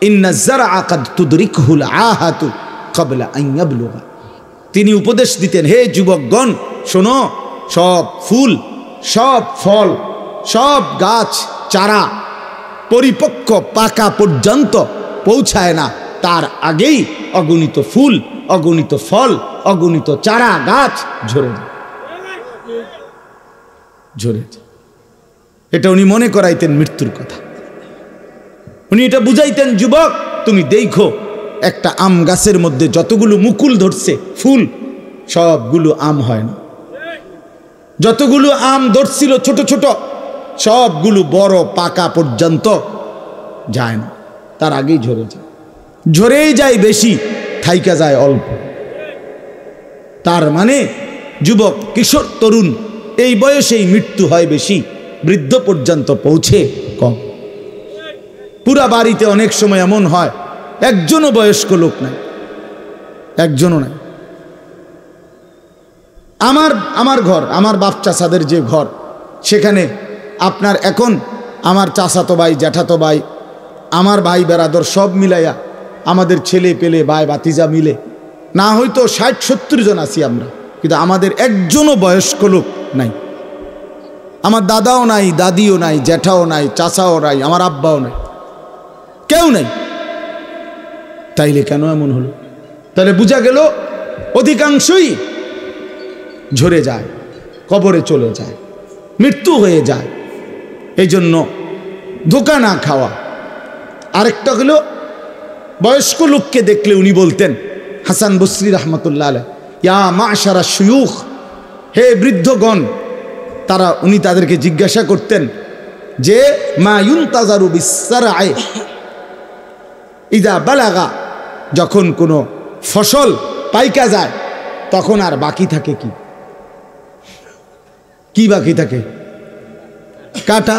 ইন্না যারআ কাদ তুদরিকুহুল আহাতু ক্বাবলা আন ইয়াবলুগা। তিনি উপদেশ দিতেন, হে যুবকগণ শোনো, সব ফুল, সব ফল, সব গাছ চারা পরিপক্ক পাকা পর্যন্ত পৌঁছায় না, তার আগেই অগণিত ফুল, অগণিত ফল, অগণিত চারা গাছ ঝরে যায়, ঝরে যায়। এটা উনি মনে করাইতেন মৃত্যুর কথা। উনি এটা বুঝাইতেন, যুবক তুমি দেখো, একটা আম গাছের মধ্যে যতগুলো মুকুল ধরছে ফুল, সবগুলো আম হয় না। যতগুলো আম ধরছিল ছোট ছোট, সবগুলো বড় পাকা পর্যন্ত যায় না, তার আগেই ঝরে যায়। ঝরেই যায় বেশি, থাইকা যায় অল্প। তার মানে যুবক, কিশোর, তরুণ এই বয়সেই মৃত্যু হয় বেশি, বৃদ্ধ পর্যন্ত পৌঁছে কম। পুরা বাড়িতে অনেক সময় এমন হয় একজনও বয়স্ক লোক নাই, একজনও নাই। আমার ঘর, আমার বাপ চাচাদের যে ঘর, সেখানে আপনার এখন আমার চাচাতো ভাই, জ্যাঠাতো ভাই, আমার ভাই বেরাদর সব মিলাইয়া আমাদের ছেলে পেলে ভাই বাতিজা মিলে না হয়তো 60-70 জন আছি আমরা, কিন্তু আমাদের একজনও বয়স্ক লোক নাই। আমার দাদাও নাই, দাদিও নাই, জ্যাঠাও নাই, চাচাও নাই, আমার আব্বাও নাই, কেউ নেই। তাইলে কেন এমন হলো? তাহলে বোঝা গেল অধিকাংশই ঝরে যায়, কবরে চলে যায়, মৃত্যু হয়ে যায়। এই জন্য ধোঁকা না খাওয়া। আরেকটা হলো, বয়স্ক লোককে দেখলে উনি বলতেন, হাসান বসরি রহমতুল্লাহ আলাইহি, ইয়া মাশারা শুয়ুখ, হে বৃদ্ধগণ। উনি তাদেরকে জিজ্ঞাসা করতেন যে মা ইউনতাজারু বিসসারআ ইযা বালাগা, যখন কোনো ফসল পাইকা যায় তখন আর বাকি থাকে কি? কি বাকি থাকে? কাটা।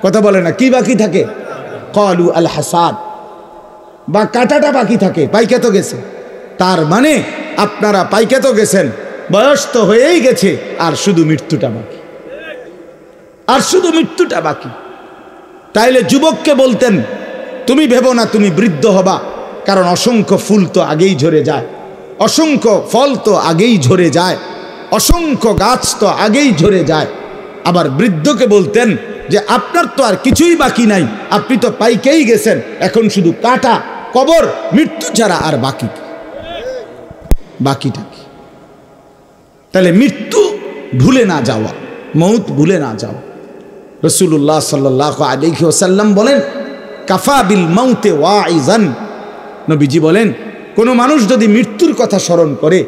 কথা বলে না, কি বাকি থাকে? ক্বালু আল হাসাদ, বা কাটাটা বাকি থাকে, পাইকা তো গেছে। তার মানে আপনারা পাইকা তো গেছেন, বয়স তো হয়েই গেছে, আর শুধু মৃত্যুটা বাকি, আর শুধু মৃত্যুটা বাকি। তাইলে যুবককে বলতেন, তুমি ভেবো না তুমি বৃদ্ধ হবা, কারণ অসংখ্য ফুল তো আগেই ঝরে যায়, অসংখ্য ফল তো আগেই ঝরে যায়, অসংখ্য গাছ তো আগেই ঝরে যায়। আবার বৃদ্ধকে বলতেন যে আপনার তো আর কিছুই বাকি নাই, আপনি তো পাইকেই গেছেন, এখন শুধু কাটা, কবর, মৃত্যু ছাড়া আর বাকিটা কি? তাহলে মৃত্যু ভুলে না যাওয়া, মউত ভুলে না যাওয়া। রাসূলুল্লাহ সাল্লাল্লাহু আলাইহি ওয়াসাল্লাম বলেন, কাফা বিল মাউতে ওয়াইজান, নবীজি বলেন, কোনো মানুষ যদি মৃত্যুর কথা স্মরণ করে,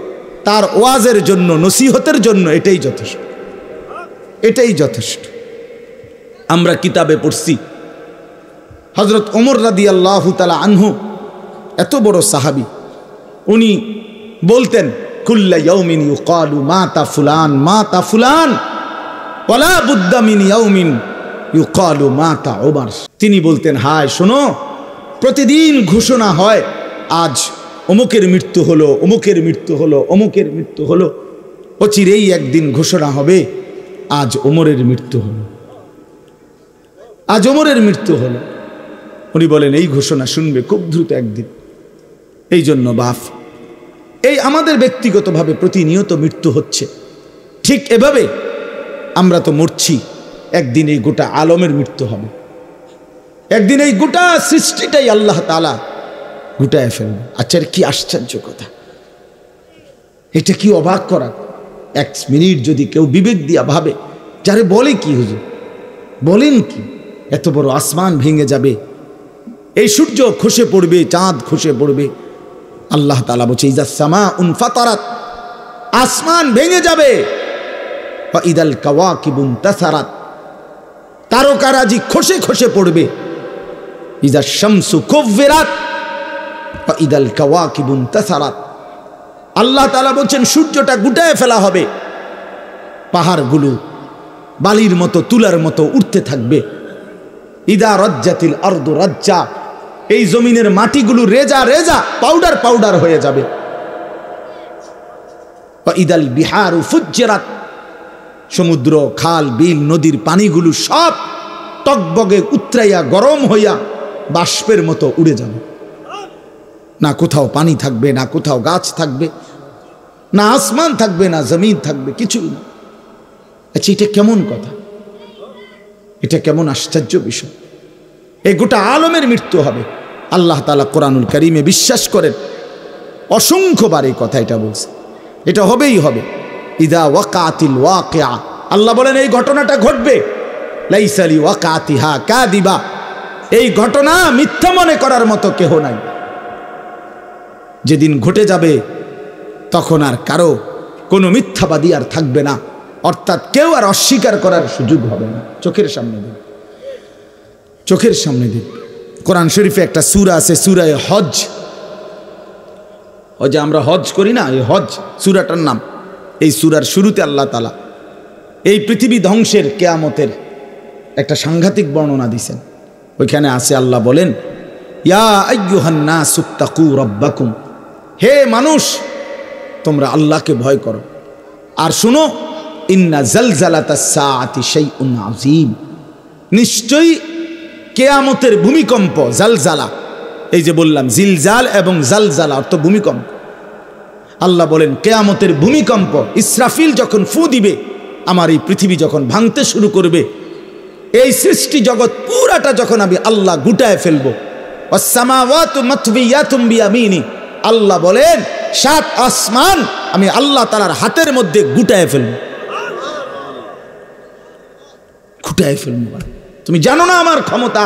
তার ওয়াজের জন্য, নসিহতের জন্য এটাই যথেষ্ট, এটাই যথেষ্ট। আমরা কিতাবে পড়ছি, হযরত ওমর রাদিয়াল্লাহু তাআলা আনহু, এত বড় সাহাবী, উনি বলতেন, কুল্লা ইয়াউমিন ইউকালু মাতা ফুলান মাতা ফুলান ওয়ালা বুদ্দা মিন ইয়াউমিন ইউকালু মাতা ওমর। তিনি বলতেন, হায় শোনো, প্রতিদিন ঘোষণা হয় আজ অমুকের মৃত্যু হলো, অমুকের মৃত্যু হলো, অমুকের মৃত্যু হলো। অচিরেই একদিন ঘোষণা হবে আজ ওমরের মৃত্যু হলো, আজ ওমরের মৃত্যু হলো। উনি বলেন, এই ঘোষণা শুনবে খুব দ্রুত একদিন। এই জন্য বাপ, এই আমাদের ব্যক্তিগতভাবে প্রতিনিয়ত মৃত্যু হচ্ছে, ঠিক এভাবে আমরা তো মরছি, একদিন এই গোটা আলমের মৃত্যু হবে, একদিন এই গোটা সৃষ্টিটাই আল্লাহ তাআলা গুটায় ফেলবে। আচ্ছা, কি আশ্চর্য কথা, এটা কি অবাক করা। এক মিনিট যদি কেউ বিবেক দিয়া ভাবে, যারে বলে কি হুজুর, বলেন কি, এত বড় আসমান ভেঙে যাবে, এই সূর্য খসে পড়বে, চাঁদ খসে পড়বে। আল্লাহ তাআলা বলছে, ইযা সামাউন ফাতারাত, আসমান ভেঙে যাবে, ওয়া ইদাল কাওয়াকিবুন তাসারাত, তারকারাজি খসে খসে পড়বে, ইযা শামসু কুব্বিরাত ওয়া ইদাল কাওয়াকিবুন তাসারাত। আল্লাহ তাআলা বলছেন, সূর্যটা গুটায় ফেলা হবে, পাহাড়গুলো বালির মতো, তুলার মতো উঠতে থাকবে। ইদা রাজ্জাতিল আরদু রাজ্জা, এই জমিনের মাটিগুলো রেজা রেজা, পাউডার পাউডার হয়ে যাবে। ওয়া ইদাল বিহারু ফুজ্জিরাত, সমুদ্র, খাল, বিল, নদীর পানিগুলো সব টকবগে উতরাইয়া গরম হইয়া বাষ্পের মতো উড়ে যাবে। না কোথাও পানি থাকবে, না কোথাও গাছ থাকবে, না আসমান থাকবে, না জমিন থাকবে, কিছুই না। আচ্ছা, এটা কেমন কথা, এটা কেমন আশ্চর্য বিষয়। এই গোটা আলমের মৃত্যু হবে। আল্লাহ তাআলা কোরআনুল কারীমে বিশ্বাস করেন, অসংখ্যবার এই কথা এটা বলছে, এটা হবেই হবে। ইদা ওয়াকাতিল ওয়াকিআ, আল্লাহ বলেন এই ঘটনাটা ঘটবে। লাইসা লি ওয়াকাতিহা কাযিবা, এই ঘটনা মিথ্যা মনে করার মতো কেহ নাই। যেদিন ঘটে যাবে তখন আর কারো কোনো মিথ্যাবাদী আর থাকবে না, অর্থাৎ কেউ আর অস্বীকার করার সুযোগ হবে না। চোখের সামনে দিন, চোখের সামনে দিন। কোরআন শরীফে একটা সূরা আছে, সূরা হজ। হজে আমরা হজ করি না, এই হজ সূরাটার নাম। এই সূরার শুরুতে আল্লাহ তাআলা এই পৃথিবী ধ্বংসের কিয়ামতের একটা সাংঘাতিক বর্ণনা দিয়েছেন। ওইখানে আছে আল্লাহ বলেন, ইয়া আইয়ুহান নাসুত্তাকু রাব্বাকুম, হে মানুষ তোমরা আল্লাহকে ভয় করো। আর শুনো, ইন্না জালজালাতাস সাআতি শাইউন আযীম, নিশ্চয়ই কিয়ামতের ভূমিকম্প, জালজালা, এই যে বললাম জিলজাল এবং জালজালা অর্থ ভূমিকম্প। আল্লাহ বলেন কিয়ামতের ভূমিকম্প, ইসরাফিল যখন ফু দিবে, আমার এই পৃথিবী যখন ভাঙতে শুরু করবে, এই সৃষ্টি জগৎ পুরাটা যখন আমি আল্লাহ গুটায় ফেলবো, ওয়াসসামাওয়াতু মাতবিয়াতুম বিয়ামিনি, আল্লাহ বলেন 7 আসমান আমি আল্লাহ তাআলার হাতের মধ্যে গুটায় ফেলবো, গুটায় ফেলবো। তুমি জানো না আমার ক্ষমতা।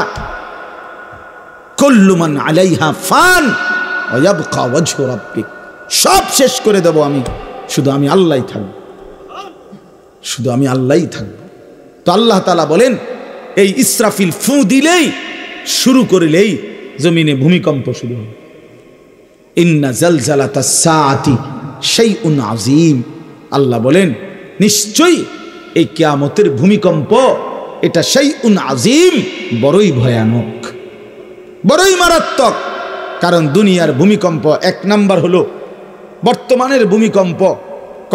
কুল্লু মান আলাইহা ফান ওয়া ইয়াবকা ওয়াজহু রাব্বিক, সব শেষ করে দেব আমি, শুধু আমি আল্লাহই থাকব, শুধু আমি আল্লাহই থাকব। তো আল্লাহ তাআলা বলেন এই ইসরাফিল ফু দিলেই, শুরু করলেই জমিনে ভূমিকম্প শুরু হবে। ইন্না জালজালাতাস সাআতি শাইউন আযীম, আল্লাহ বলেন নিশ্চয়ই এই কিয়ামতের ভূমিকম্প এটা শাইউন আযীম, বড়ই ভয়ানক, বড়ই মারাত্মক। কারণ দুনিয়ার ভূমিকম্প 1 নাম্বার হলো বর্তমানের ভূমিকম্প,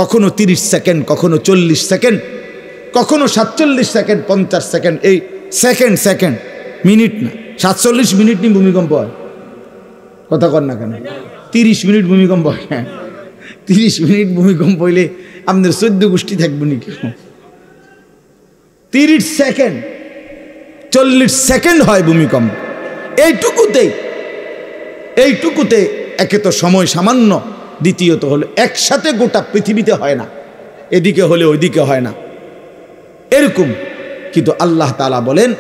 কখনো 30 সেকেন্ড, কখনো 40 সেকেন্ড, কখনো 47 সেকেন্ড, 50 সেকেন্ড, এই সেকেন্ড সেকেন্ড, মিনিট না, 47 মিনিট নি ভূমিকম্প হয়। কথা কর না কেন? 30 মিনিট ভূমিকম্প হয়। 30 মিনিট ভূমিকম্প হইলে আমাদের 14 গোষ্ঠী থাকবো নাকি? 30 সেকেন্ড, 40 সেকেন্ড হয় ভূমিকম্প। এইটুকুতে একে তো সময় সামান্য, দ্বিতীয়ত হলো একসাথে গোটা পৃথিবীতে হয় না, এদিকে হলে ওইদিকে হয় না, এরকম। কিন্তু আল্লাহ তাআলা বলেন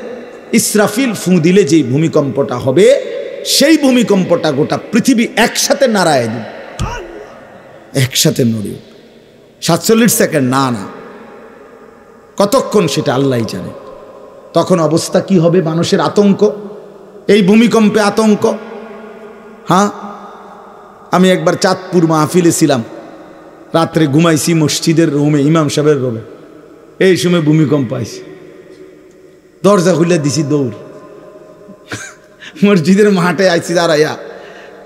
ইসরাফিল ফু দিলে যেই ভূমিকম্পটা হবে, সেই ভূমিকম্পটা গোটা পৃথিবী একসাথে নাড়ায় দিবে, একসাথে নড়িয়ে। 47 সেকেন্ড না, না কতক্ষণ সেটা আল্লাহই জানে। তখন অবস্থা কি হবে? মানুষের আতঙ্ক, এই ভূমিকম্পে আতঙ্ক। হ্যাঁ, আমি একবার চাঁদপুর মাহফিলে ছিলাম, রাত্রে ঘুমাইছি মসজিদের রুমে, ইমাম সাহেবের রুমে, এই সময় ভূমিকম্প আইছে, দরজা খুলে দিছি দৌড়, মসজিদের মাঠে আইছি দাঁড়াইয়া,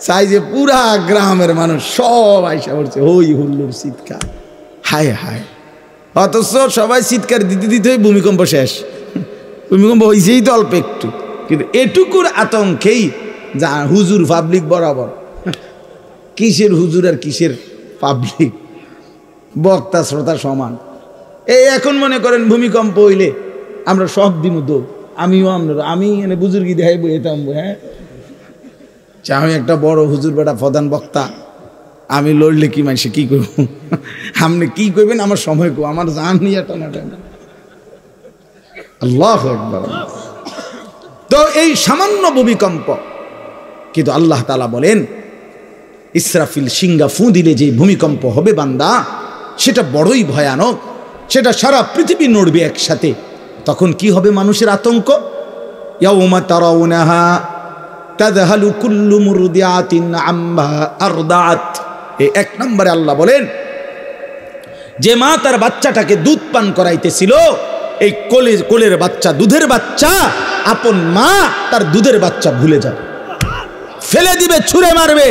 চাই যে পুরা গ্রামের মানুষ সব আইসা পড়ছে, হই হুল্লোড় চিৎকার, হায় হায়। অথচ সবাই চিৎকার দিতে দিতে ভূমিকম্প শেষ। ভূমিকম্প হয়েছেই তো অল্প একটু, কিন্তু এটুকুর আতঙ্কেই যা হুজুর পাবলিক বরাবর। কিসের হুজুর আর কিসের পাবলিক, বক্তা শ্রোতা সমান। এই এখন মনে করেন ভূমিকম্প হইলে আমরা সব দিন দৌড়, আমিও আমি এনে বুজুর্গি দেখাই বইতাম। হ্যাঁ, আমি একটা বড় হুজুর বেটা প্রধান বক্তা, আমি লড়লে কি মানুষে কি করব? আপনি কি করবেন? আমার সময় কো, আমার জান নিয়ে টানা। আল্লাহু আকবার। তো এই সামান্য ভূমিকম্প, কিন্তু আল্লাহ তাআলা বলেন ইসরাফিল সিংহা ফু দিলে যে ভূমিকম্প হবে বান্দা, সেটা বড়ই ভয়ানক, সেটা সারা পৃথিবী নড়বে একসাথে। তখন কি হবে? মানুষের আতঙ্ক। ইয়াউমা তারাউনাহা তাযহালু কুল্লু মুরদিআতিন আম্মা আরদাআত। এই 1 নম্বরে আল্লাহ বলেন যে মা তার বাচ্চাটাকে দুধ পান করাইতেছিল, এই কোলের বাচ্চা, দুধের বাচ্চা, আপন মা তার দুধের বাচ্চা ভুলে যাবে, ফেলে দিবে, ছুঁড়ে মারবে,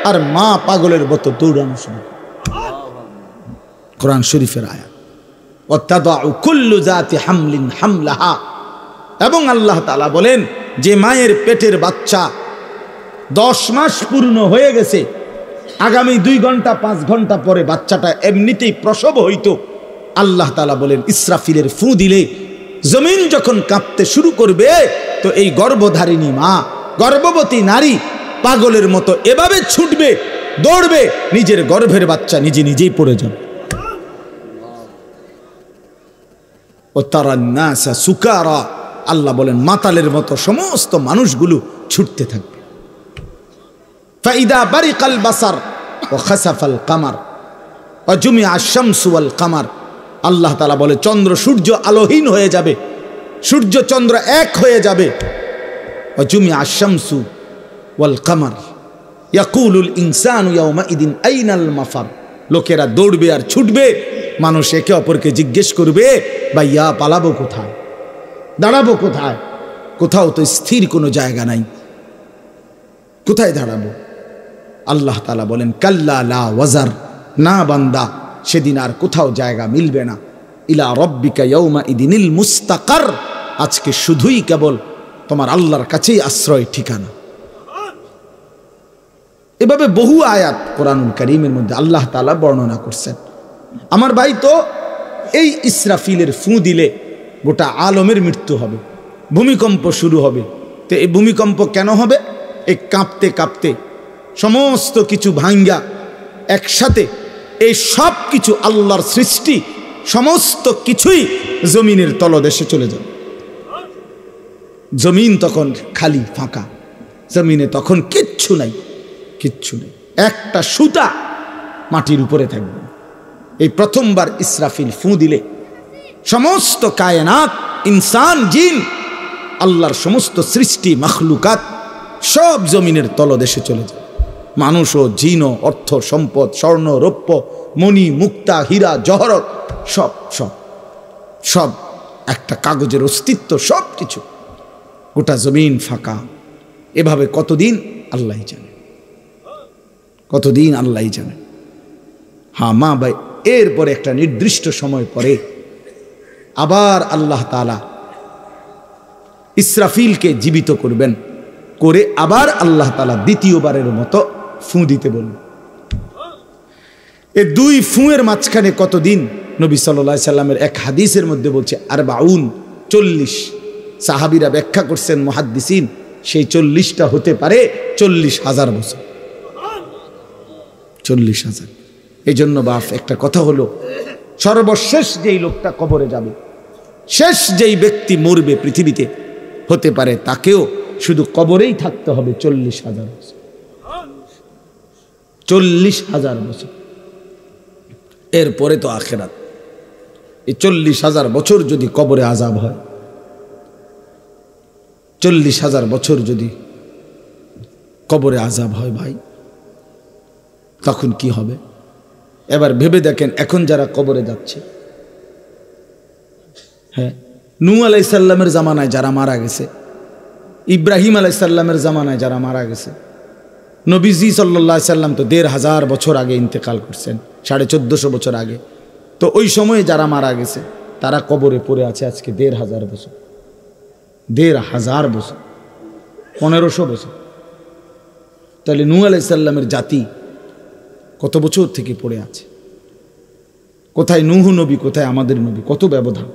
আর মা পাগলের মতো দৌড়ানো শুরু। কোরআন শরীফের আয়াত। ওয়াতাদাউ কুল্লু যাতি হামলিন হামলাহা। এবং আল্লাহ তাআলা বলেন যে মায়ের পেটের বাচ্চা 10 মাস পূর্ণ হয়ে গেছে, আগামী 2 ঘন্টা 5 ঘন্টা পরে বাচ্চাটা এমনিতেই প্রসব হইতো। আল্লাহ তাআলা বলেন ইসরাফিলের ফু দিলে জমিন যখন কাঁপতে শুরু করবে, তো এই গর্ভধারিণী মা, গর্ভবতী নারী পাগলের মতো এভাবে ছুটবে, দৌড়বে, নিজের গর্ভের বাচ্চা নিজেই পড়ে যাবে। ও তারান্নাসা সুকারা, আল্লাহ বলেন মাতালের মতো সমস্ত মানুষগুলো ছুটতে থাকবে। ফাইদা বারিকাল বাসার ওয়া খাসাফাল কামার ওয়া জুমিআ আশ-শামসু ওয়াল কামার। আল্লাহ তাআলা বলে চন্দ্র সূর্য আলোহীন হয়ে যাবে, সূর্য চন্দ্র এক হয়ে যাবে। ওয়া জুমিআ আশ-শামসু ওয়াল কামার ইয়াকুলুল ইনসানু ইয়াওমাইদিন আইনাল মাফার লোকেরা দৌড়বে আর ছুটবে, মানুষ একে অপরকে জিজ্ঞেস করবে ভাইয়া পালাবো কোথায়, দাঁড়াবো কোথায়? কোথাও তো স্থির কোনো জায়গা নাই, কোথায় দাঁড়াবো? আল্লাহ তাআলা বলেন কাল্লা লা ওয়াজার, না বান্দা, সেদিন আর কোথাও জায়গা মিলবে না। ইলা রব্বিকা ইয়াউমা ইদিনিল মুস্তাকার, আজকে শুধুই কেবল তোমার আল্লাহর কাছেই আশ্রয় ঠিকানা। এভাবে বহু আয়াত কোরআনুল কারীমের মধ্যে আল্লাহ তাআলা বর্ণনা করছেন। আমার ভাই, তো এই ইসরাফিলের ফুঁ দিলে গোটা আলমের মৃত্যু হবে, ভূমিকম্প শুরু হবে। তো এই ভূমিকম্প কেন হবে? এই কাঁপতে কাঁপতে সমস্ত কিছু ভাঙ্গা একসাথে এই সব কিছু আল্লাহর সৃষ্টি সমস্ত কিছুই জমিনের তলদেশে চলে যাবে। জমিন তখন খালি ফাঁকা, জমিনে তখন কিচ্ছু নাই, কিচ্ছু নেই, একটা সুতা মাটির উপরে থাকবে। এই প্রথমবার ইসরাফিল ফুঁ দিলে সমস্ত কায়নাত, ইনসান, জিন, আল্লাহর সমস্ত সৃষ্টি মাখলুকাত সব জমিনের তলদেশে চলে যায়। মানুষ ও জিন ও অর্থ সম্পদ, স্বর্ণ রৌপ্য, মণি মুক্তা, হীরা জহরত, সব সব সব একটা কাগজের অস্তিত্ব, সব কিছু, গোটা জমিন ফাঁকা। এভাবে কতদিন আল্লাহই জানে, কতদিন আল্লাহই জানে। হ্যাঁ মা ভাই, এরপরে একটা নির্দিষ্ট সময় পরে আবার আল্লাহ তাআলা ইসরাফিলকে জীবিত করবেন, করে আবার আল্লাহ তাআলা দ্বিতীয়বারের মতো ফুঁ দিতে বলবেন। এই দুই ফুঁয়ের মাঝখানে কতদিন? নবী সাল্লাল্লাহু আলাইহি সাল্লামের এক হাদিসের মধ্যে বলছে 40। সাহাবীরা ব্যাখ্যা করছেন, মুহাদ্দিসিন, সেই 40টা হতে পারে 40,000 বছর, 40,000। এই জন্য বাপ একটা কথা হলো, সর্বশেষ যেই লোকটা কবরে যাবে, শেষ যেই ব্যক্তি মরবে পৃথিবীতে, হতে পারে তাকেও শুধু কবরেই থাকতে হবে 40,000 বছর, 40,000 বছর। এরপরে তো আখিরাত। এই 40,000 বছর যদি কবরে আযাব হয়, 40,000 বছর যদি কবরে আযাব হয় ভাই, তখন কি হবে? এবার ভেবে দেখেন, এখন যারা কবরে যাচ্ছে, হ্যাঁ, নূহ আলাইহিস সালামের জামানায় যারা মারা গেছে, ইব্রাহিম আলাইহিস সালামের জামানায় যারা মারা গেছে, নবীজি সাল্লাল্লাহু আলাইহি সাল্লাম তো 1,500 বছর আগে ইন্তেকাল করছেন, 1450 বছর আগে। তো ওই সময়ে যারা মারা গেছে তারা কবরে পড়ে আছে আজকে 1,500 বছর, 1,500 বছর, 1500 বছর। তাহলে নূহ আলাইহিস সালামের জাতি কত বছর থেকে পড়ে আছে? কোথায় নূহ নবী, কোথায় আমাদের নবী? কত ব্যবধান!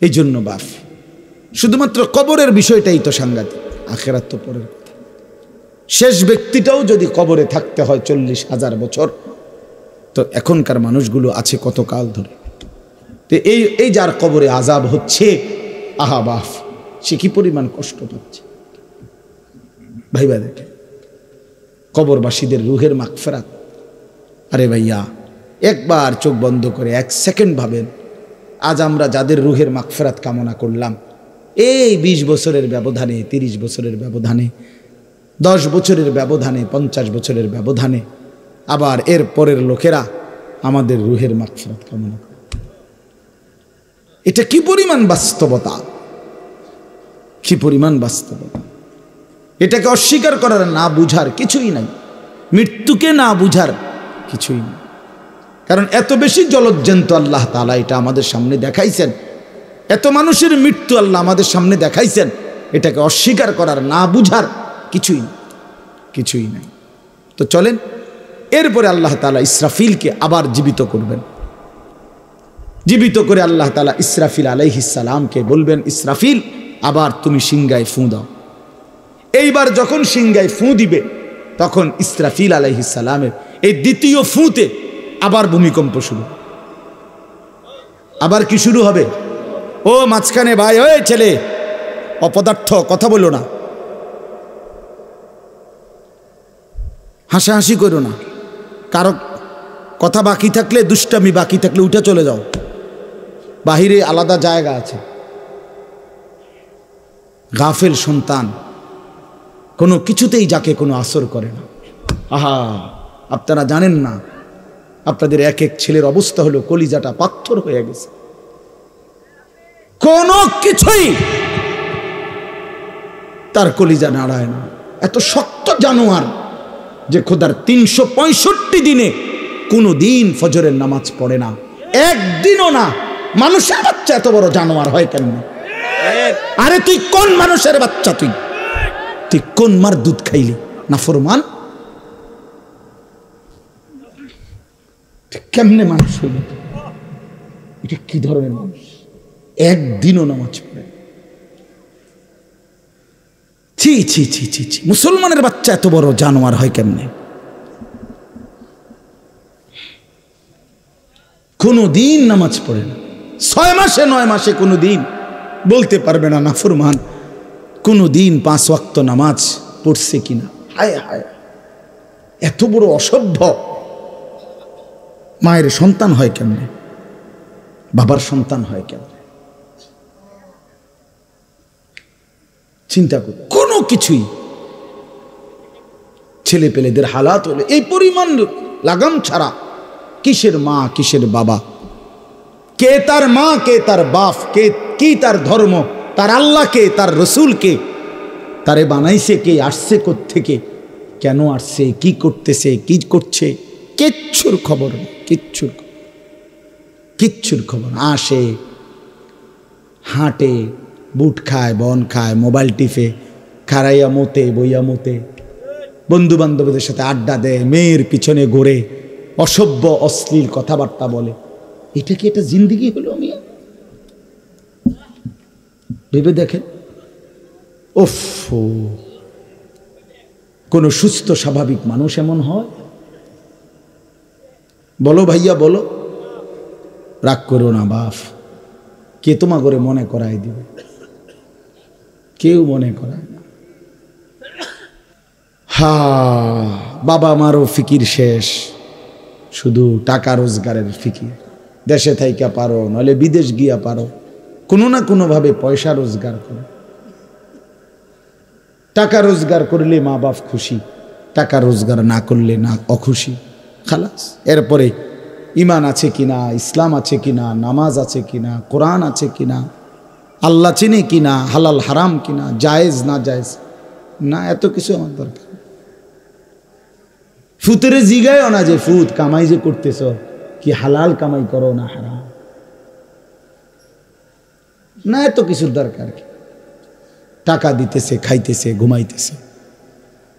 এই জন্য বাপ, শুধুমাত্র কবরের বিষয়টাই তো সাংঘাতিক, আখিরাত তো পরের কথা। শেষ ব্যক্তিটাও যদি কবরে থাকতে হয় 40,000 বছর, তো এখনকার মানুষগুলো আছে কত কাল ধরে। তো এই যার কবরে আযাব হচ্ছে, আহা বাপ, সে কি পরিমাণ কষ্ট পাচ্ছে ভাইবা দেখে। কবরবাসীদের রুহের মাগফিরাত, আরে ভাইয়া একবার চোখ বন্ধ করে 1 সেকেন্ড ভাবেন, আজ আমরা যাদের রুহের মাগফিরাত কামনা করলাম, এই 20 বছরের ব্যবধানে, 30 বছরের ব্যবধানে, 10 বছরের ব্যবধানে, 50 বছরের ব্যবধানে আবার এর পরের লোকেরা আমাদের রুহের মাগফিরাত কামনা করে। এটা কি পরিমাণ বাস্তবতা, কি পরিমাণ বাস্তবতা! এটাকে অস্বীকার করার, না বুঝার কিছুই নাই, মৃত্যুকে না বুঝার কিছুই নেই। কারণ এত বেশি জলজ্জান্ত আল্লাহ তাআলা এটা আমাদের সামনে দেখাইছেন, এত মানুষের মৃত্যু আল্লাহ আমাদের সামনে দেখাইছেন, এটাকে অস্বীকার করার, না বুঝার কিছুই নেই, কিছুই নাই। তো চলেন, এরপরে আল্লাহ তাআলা ইসরাফিলকে আবার জীবিত করবেন। জীবিত করে আল্লাহ তাআলা ইসরাফিল আলাইহিস সালামকে বলবেন, ইসরাফিল আবার তুমি সিংহায় ফুঁ দাও। এইবার যখন সিংহায় ফুঁ দিবে, তখন ইসরাফিল আলাইহিস সালামের এই দ্বিতীয় ফুঁতে আবার ভূমিকম্প শুরু। আবার কি শুরু হবে? ও মাঝখানে ভাই, ওই ছেলে অপদার্থ, কথা বলো না, হাসাহাসি করো না, কারো কথা বাকি থাকলে, দুষ্টামি বাকি থাকলে উঠে চলে যাও, বাহিরে আলাদা জায়গা আছে। গাফেল সন্তান কোনো কিছুতেই যাকে কোনো আসর করে না। আহা, আপনারা জানেন না আপনাদের এক এক ছেলের অবস্থা হলো কলিজাটা পাথর হয়ে গেছে, কোনো কিছুই তার কলিজা নাড়ায় না। এত শক্ত জানোয়ার যে খোদার 365 দিনে কোনো দিন ফজরের নামাজ পড়ে না, একদিনও না। মানুষের বাচ্চা এত বড় জানোয়ার হয় কেন? আরে তুই কোন মানুষের বাচ্চা? তুই কোন মার দুধ খাইলি? নাফরমান। কেমনে মানুষ হইল? এটা কি ধরনের মানুষ? একদিনও নামাজ পড়ে। ছি ছি ছি ছি ছি, মুসলমানের বাচ্চা এত বড় জানোয়ার হয় কেমনে? কোনো দিন নামাজ পড়ে না, 6 মাসে 9 মাসে কোনো দিন বলতে পারবে না নাফরমান কোনো দিন 5 ওয়াক্ত নামাজ পড়ছে কিনা। হায় হায়, এত বড় অসভ্য। মায়ের সন্তান হয় কেমনে? বাবার সন্তান হয় কেমনে? চিন্তা কর। কোনো কিছুই ছেলে পেলেদের হালাত হলে এই পরিমাণ লাগাম ছাড়া, কিসের মা কিসের বাবা, কে তার মা কে তার বাপ, কে কি তার ধর্ম, তার আল্লাহ কে, তার রসুল কে, তারে বানাইছে কে, আসছে কোত্থেকে, কেন আসছে, কি করতেছে, কি করছে, কিচ্ছুর খবর নেই। কিচ্ছুর খবর। আসে, হাঁটে, বুট খায়, বন খায়, মোবাইল টিপে, খারাইয়া মতে, বইয়া মতে, বন্ধু বান্ধবদের সাথে আড্ডা দেয়, মেয়ের পিছনে ঘোরে, অসভ্য অশ্লীল কথাবার্তা বলে। এটা কি একটা জিন্দিগি হলো? আমি ভেবে দেখেন। ওফ, কোন সুস্থ স্বাভাবিক মানুষ এমন হয়? বলো ভাইয়া, বলো। রাগ করো না বাপ, কে তোমা করে মনে করাই দিবে? কেউ মনে করায় না। হা, বাবা মারও ফিকির শেষ, শুধু টাকা রোজগারের ফিকির। দেশে থাইকা পারো, নইলে বিদেশ গিয়া পারো, কোনো না কোনো ভাবে পয়সা রোজগার করো। টাকা রোজগার করলে মা বাপ খুশি, টাকা রোজগার না করলে না অখুশি, খালাস। এরপরে ইমান আছে কিনা, ইসলাম আছে কিনা, নামাজ আছে কিনা, কোরআন আছে কিনা, আল্লাহ চিনে কিনা, হালাল হারাম কিনা, জায়েজ না জায়েজ না, এত কিছু আমার দরকার। ফুতেরে জিগায়ও না যে ফুত কামাই যে করতেছ, কি হালাল কামাই করো না হারাম, না, এত কিছুর দরকার কি? টাকা দিতেছে, খাইতেছে, ঘুমাইতেছে,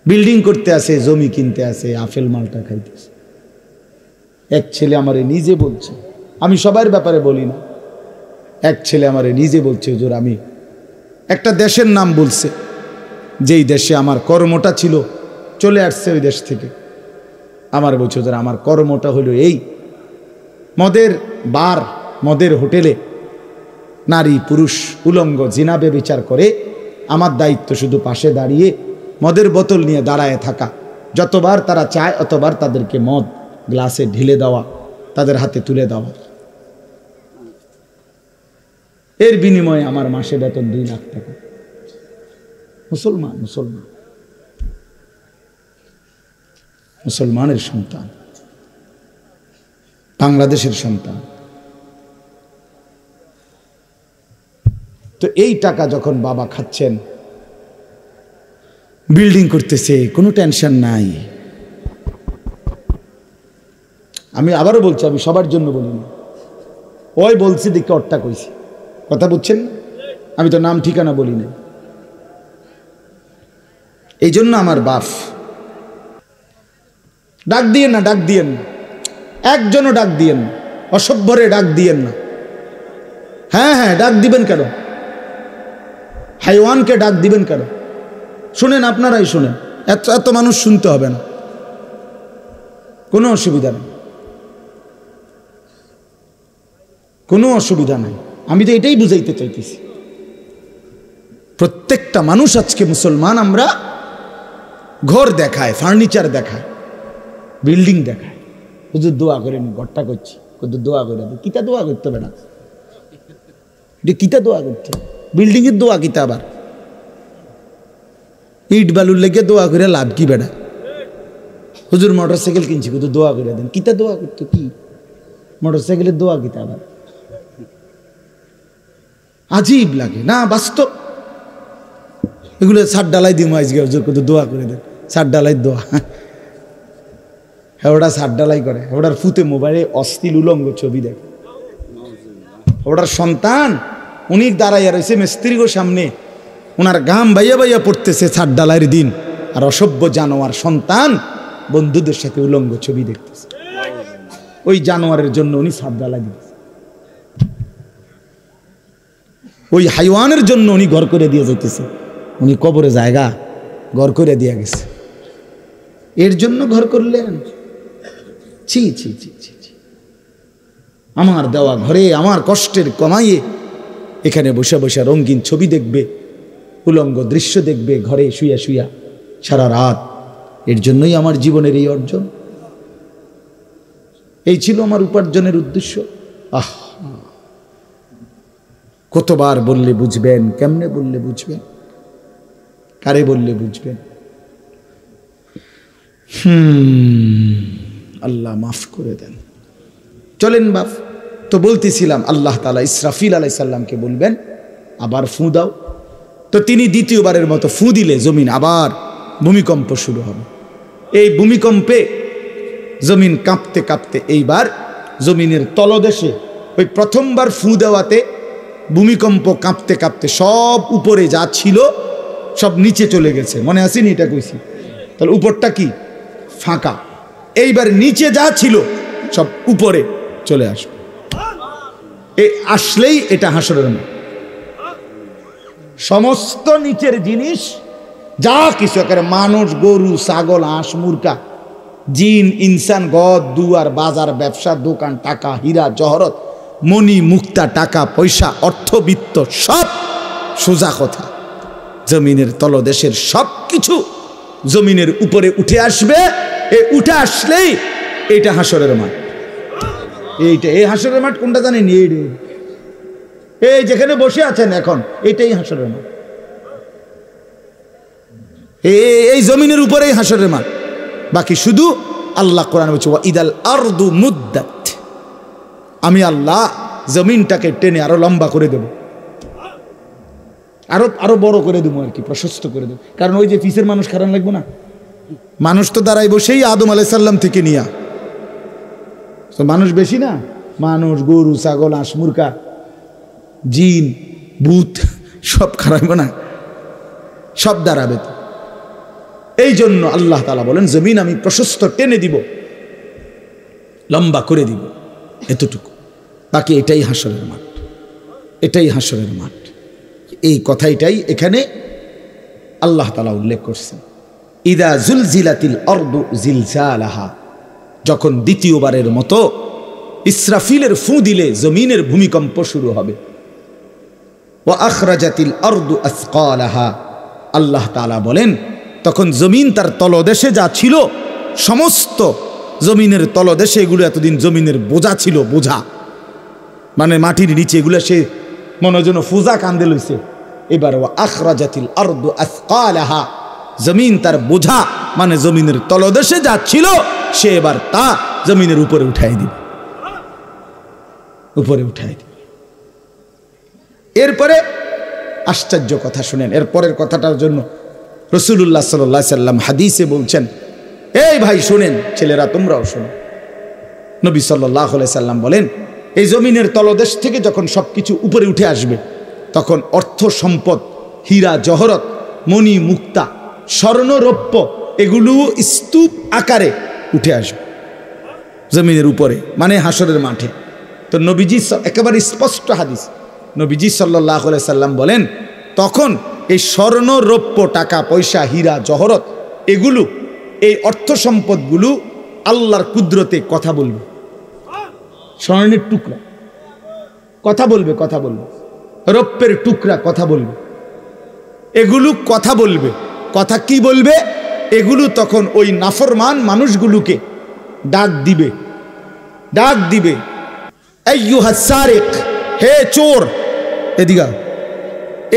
বিল্ডিং করতে আসে, জমি কিনতে আসে, আফেল মালটা খাইতেছে। এক ছেলে আমারে নিজে বলছে, আমি সবার ব্যাপারে বলি না, এক ছেলে আমারে নিজে বলছে, হুজুর আমি একটা দেশের নাম বলছে, যেই দেশে আমার কর্মটা ছিল, চলে আসছে ওই দেশ থেকে। আমার বলছে, হুজুর আমার কর্মটা হলো এই, মদের বার, মদের হোটেলে নারী পুরুষ উলঙ্গ জিনাবে বিচার করে, আমার দায়িত্ব শুধু পাশে দাঁড়িয়ে মদের বোতল নিয়ে দাঁড়ায় থাকা, যতবার তারা চায় অতবার তাদেরকে মদ গ্লাসে ঢেলে দেওয়া, তাদের হাতে তুলে দেওয়া। এর বিনিময়ে আমার মাসে বেতন 2 লাখ টাকা। মুসলমান, মুসলমান, মুসলমানের সন্তান, বাংলাদেশের সন্তান। তো এই টাকা যখন বাবা খাচ্ছেন, বিল্ডিং করতেছে, কোনো টেনশন নাই। আমি আবারও বলছি, আমি সবার জন্য বলি না, ওই বলছি দেখে অট্টা কইছি, কথা বুঝছেন না? আমি তো নাম ঠিকানা বলি না। এই জন্য আমার বাপ, ডাক দিয়েন না, ডাক দিয়েন না, একজনও ডাক দিয়েন না, অসভ্যরে ডাক দিয়েন না। হ্যাঁ হ্যাঁ, ডাক দিবেন কেন? হাইওয়ানকে ডাক দিবেন কেন? শুনেন, আপনারাই শুনেন, এত এত মানুষ শুনতে হবে না, কোনো অসুবিধা নেই, কোনো অসুবিধা নাই। আমি তো এটাই বুঝাইতে চাইতেছি, প্রত্যেকটা মানুষ আজকে মুসলমান, আমরা ঘর দেখায়, ফার্নিচার দেখায়, বিল্ডিং দেখায়, হুজুর দোয়া করেন, ঘরটা করছি, হুজুর দোয়া করে, কিতা দোয়া করতে হবে না, কিতা দোয়া করতে, বিল্ডিং এর দোয়া কিতা, আবার ইট বালুর লেগে দোয়া করে লাভ কি বেড়া? হুজুর মোটরসাইকেল কিনছি, কিন্তু দোয়া করে দেন। কিতা দোয়া করতো? কি মোটরসাইকেলের দোয়া কিতা আবার? আজীব লাগে না? বাস্তব এগুলো ছাদ ডালাই দিব আজকে, হুজুর কিন্তু দোয়া করে দেন। ছাদ ডালাই দোয়া, হ্যাঁ ওটা ছাদ ডালাই করে। ওটার ফুতে মোবাইলে অশ্লীল উলঙ্গ ছবি দেখে। ওটার সন্তান উনি দাঁড়াইয়া রয়েছে মিস্ত্রির সামনে, ওনার গাম বাইয়া বাইয়া পড়তেছে ছাদ ডালাইয়ের দিন, আর অসভ্য জানোয়ার সন্তান বন্ধুদের সাথে উলঙ্গ ছবি দেখতেছে। ওই জানোয়ারের জন্য উনি ছাদ ডালাই দিতেছে, ওই হাইওয়ানের জন্য উনি ঘর করে দিয়ে যাইতেছে। উনি কবরে জায়গা ঘর করে দিয়ে গেছে, এর জন্য ঘর করলেন? ছি ছি ছি ছি ছি। আমার দেওয়া ঘরে আমার কষ্টের কমাইয়ে এখানে বসে বসে রঙিন ছবি দেখবে, উলঙ্গ দৃশ্য দেখবে ঘরে শুয়া শুয়া সারা রাত। এর জন্যই আমার জীবনের এই অর্জন, এই ছিল আমার উপার্জনের উদ্দেশ্য। আহ, কতবার বললে বুঝবেন? কেমনে বললে বুঝবেন? কারে বললে বুঝবেন? আল্লাহ মাফ করে দেন। চলেন বাপ, তো বলতেছিলাম আল্লাহ তাআলা ইসরাফিল আলাইহিস সালামকে বলবেন আবার ফু দাও। তো তিনি দ্বিতীয়বারের মতো ফু দিলে জমিন আবার ভূমিকম্প শুরু হবে। এই ভূমিকম্পে জমিন কাঁপতে কাঁপতে এইবার জমিনের তলদেশে, ওই প্রথমবার ফু দেওয়াতে ভূমিকম্প কাঁপতে কাঁপতে সব উপরে যা ছিল সব নিচে চলে গেছে, মনে আসেনি? এটা কইছি। তাহলে উপরটা কি? ফাঁকা। এইবার নিচে যা ছিল সব উপরে চলে আসবে। এই আসলেই এটা হাসরের মাঠ। সমস্ত নিচের জিনিস যা কিছু, একেবারে মানুষ, গরু, ছাগল, হাঁস, মুরগা, জিন, ইনসান, গদ, দুয়ার, বাজার, ব্যবসা, দোকান, টাকা, হীরা জহরত, মণি, মুক্তা, টাকা পয়সা, অর্থবিত্ত, সব সোজা কথা জমিনের তলদেশের সব কিছু জমিনের উপরে উঠে আসবে। উঠে আসলেই এইটা হাসরের মাঠ। এইটা, এই হাসরের মাঠ কোনটা জানেন? এই যেখানে বসে আছেন এখন, এইটাই হাসরের মাঠ। এই জমিনের উপরেই হাসরের মাঠ। বাকি শুধু আল্লাহ কোরআনে বলছে ওয়া ইদাল আরদু মুদ্দাত, আমি আল্লাহ জমিনটাকে টেনে আরো লম্বা করে দেব, আরো বড় করে দেবো, আর কি প্রশস্ত করে দেবো। কারণ ওই যে পিসের মানুষ খারাপ লাগবে না? মানুষ তো দাঁড়াইব সেই আদম আলাইহিস সালাম থেকে নিয়া, তো মানুষ বেশি না? মানুষ, গরু, ছাগল, হাঁস, মুরগা, জিন, ভূত সব খারাপ না? সব দাঁড়াবে তো। এই জন্য আল্লাহ তাআলা বলেন জমিন আমি প্রশস্ত টেনে দিব, লম্বা করে দিব, এতটুকু। বাকি এটাই হাসরের মাঠ, এটাই হাসরের মাঠ। এই কথাটাই এখানে আল্লাহ তাআলা উল্লেখ করছেন। ইদা জুলজিলাতিল আরদু জিলজালাহা, যখন দ্বিতীয়বারের মতো ইসরাফিলের ফু দিলে জমিনের ভূমিকম্প শুরু হবে। ওয়া আখরাজাতিল আরদু আসকালাহা, আল্লাহ তাআলা বলেন তখন জমিন তার তলদেশে যা ছিল সমস্ত জমিনের তলদেশে, এগুলো এতদিন জমিনের বোঝা ছিল, বোঝা মানে মাটির নিচে, এগুলো সে মনে যেন ফুজা কান্দে লইছে। এবার ওয়া আখরাজাতিল আরদু আসকালাহা, জমিন তার বোঝা মানে জমিনের তলদেশে যা ছিল সে এবার তা জমিনের উপরে উঠাই দিবে, উপরে উঠাই দিবে। এরপরে আশ্চর্য কথা শুনেন, এরপরের কথাটার জন্য রাসূলুল্লাহ সাল্লাল্লাহু আলাইহি সাল্লাম হাদিসে বলছেন, এই ভাই শুনেন, ছেলেরা তোমরাও শোনো। নবী সাল্লাল্লাহু আলাইহি সাল্লাম বলেন এই জমিনের তলদেশ থেকে যখন সবকিছু উপরে উঠে আসবে তখন অর্থ সম্পদ, হীরা জহরত, মণি মুক্তা, স্বর্ণ রৌপ্য এগুলো স্তূপ আকারে উঠে আসবে জমিনের উপরে, মানে হাসরের মাঠে। তো নবীজি একেবারে স্পষ্ট হাদিস, নবীজি সাল্লাল্লাহু আলাইহি সাল্লাম বলেন তখন এই স্বর্ণ রৌপ্য, টাকা পয়সা, হীরা জহরত এগুলো, এই অর্থ সম্পদগুলো আল্লাহর কুদরতে কথা বলবে। স্বর্ণের টুকরা কথা বলবে, কথা বলবে, রৌপ্যের টুকরা কথা বলবে, এগুলো কথা বলবে। কথা কি বলবে? এগুলো তখন ওই নাফরমান মানুষগুলোকে ডাক দিবে, ডাক দিবে, আইয়ুহাস সারিক, হে চোর, এদিকে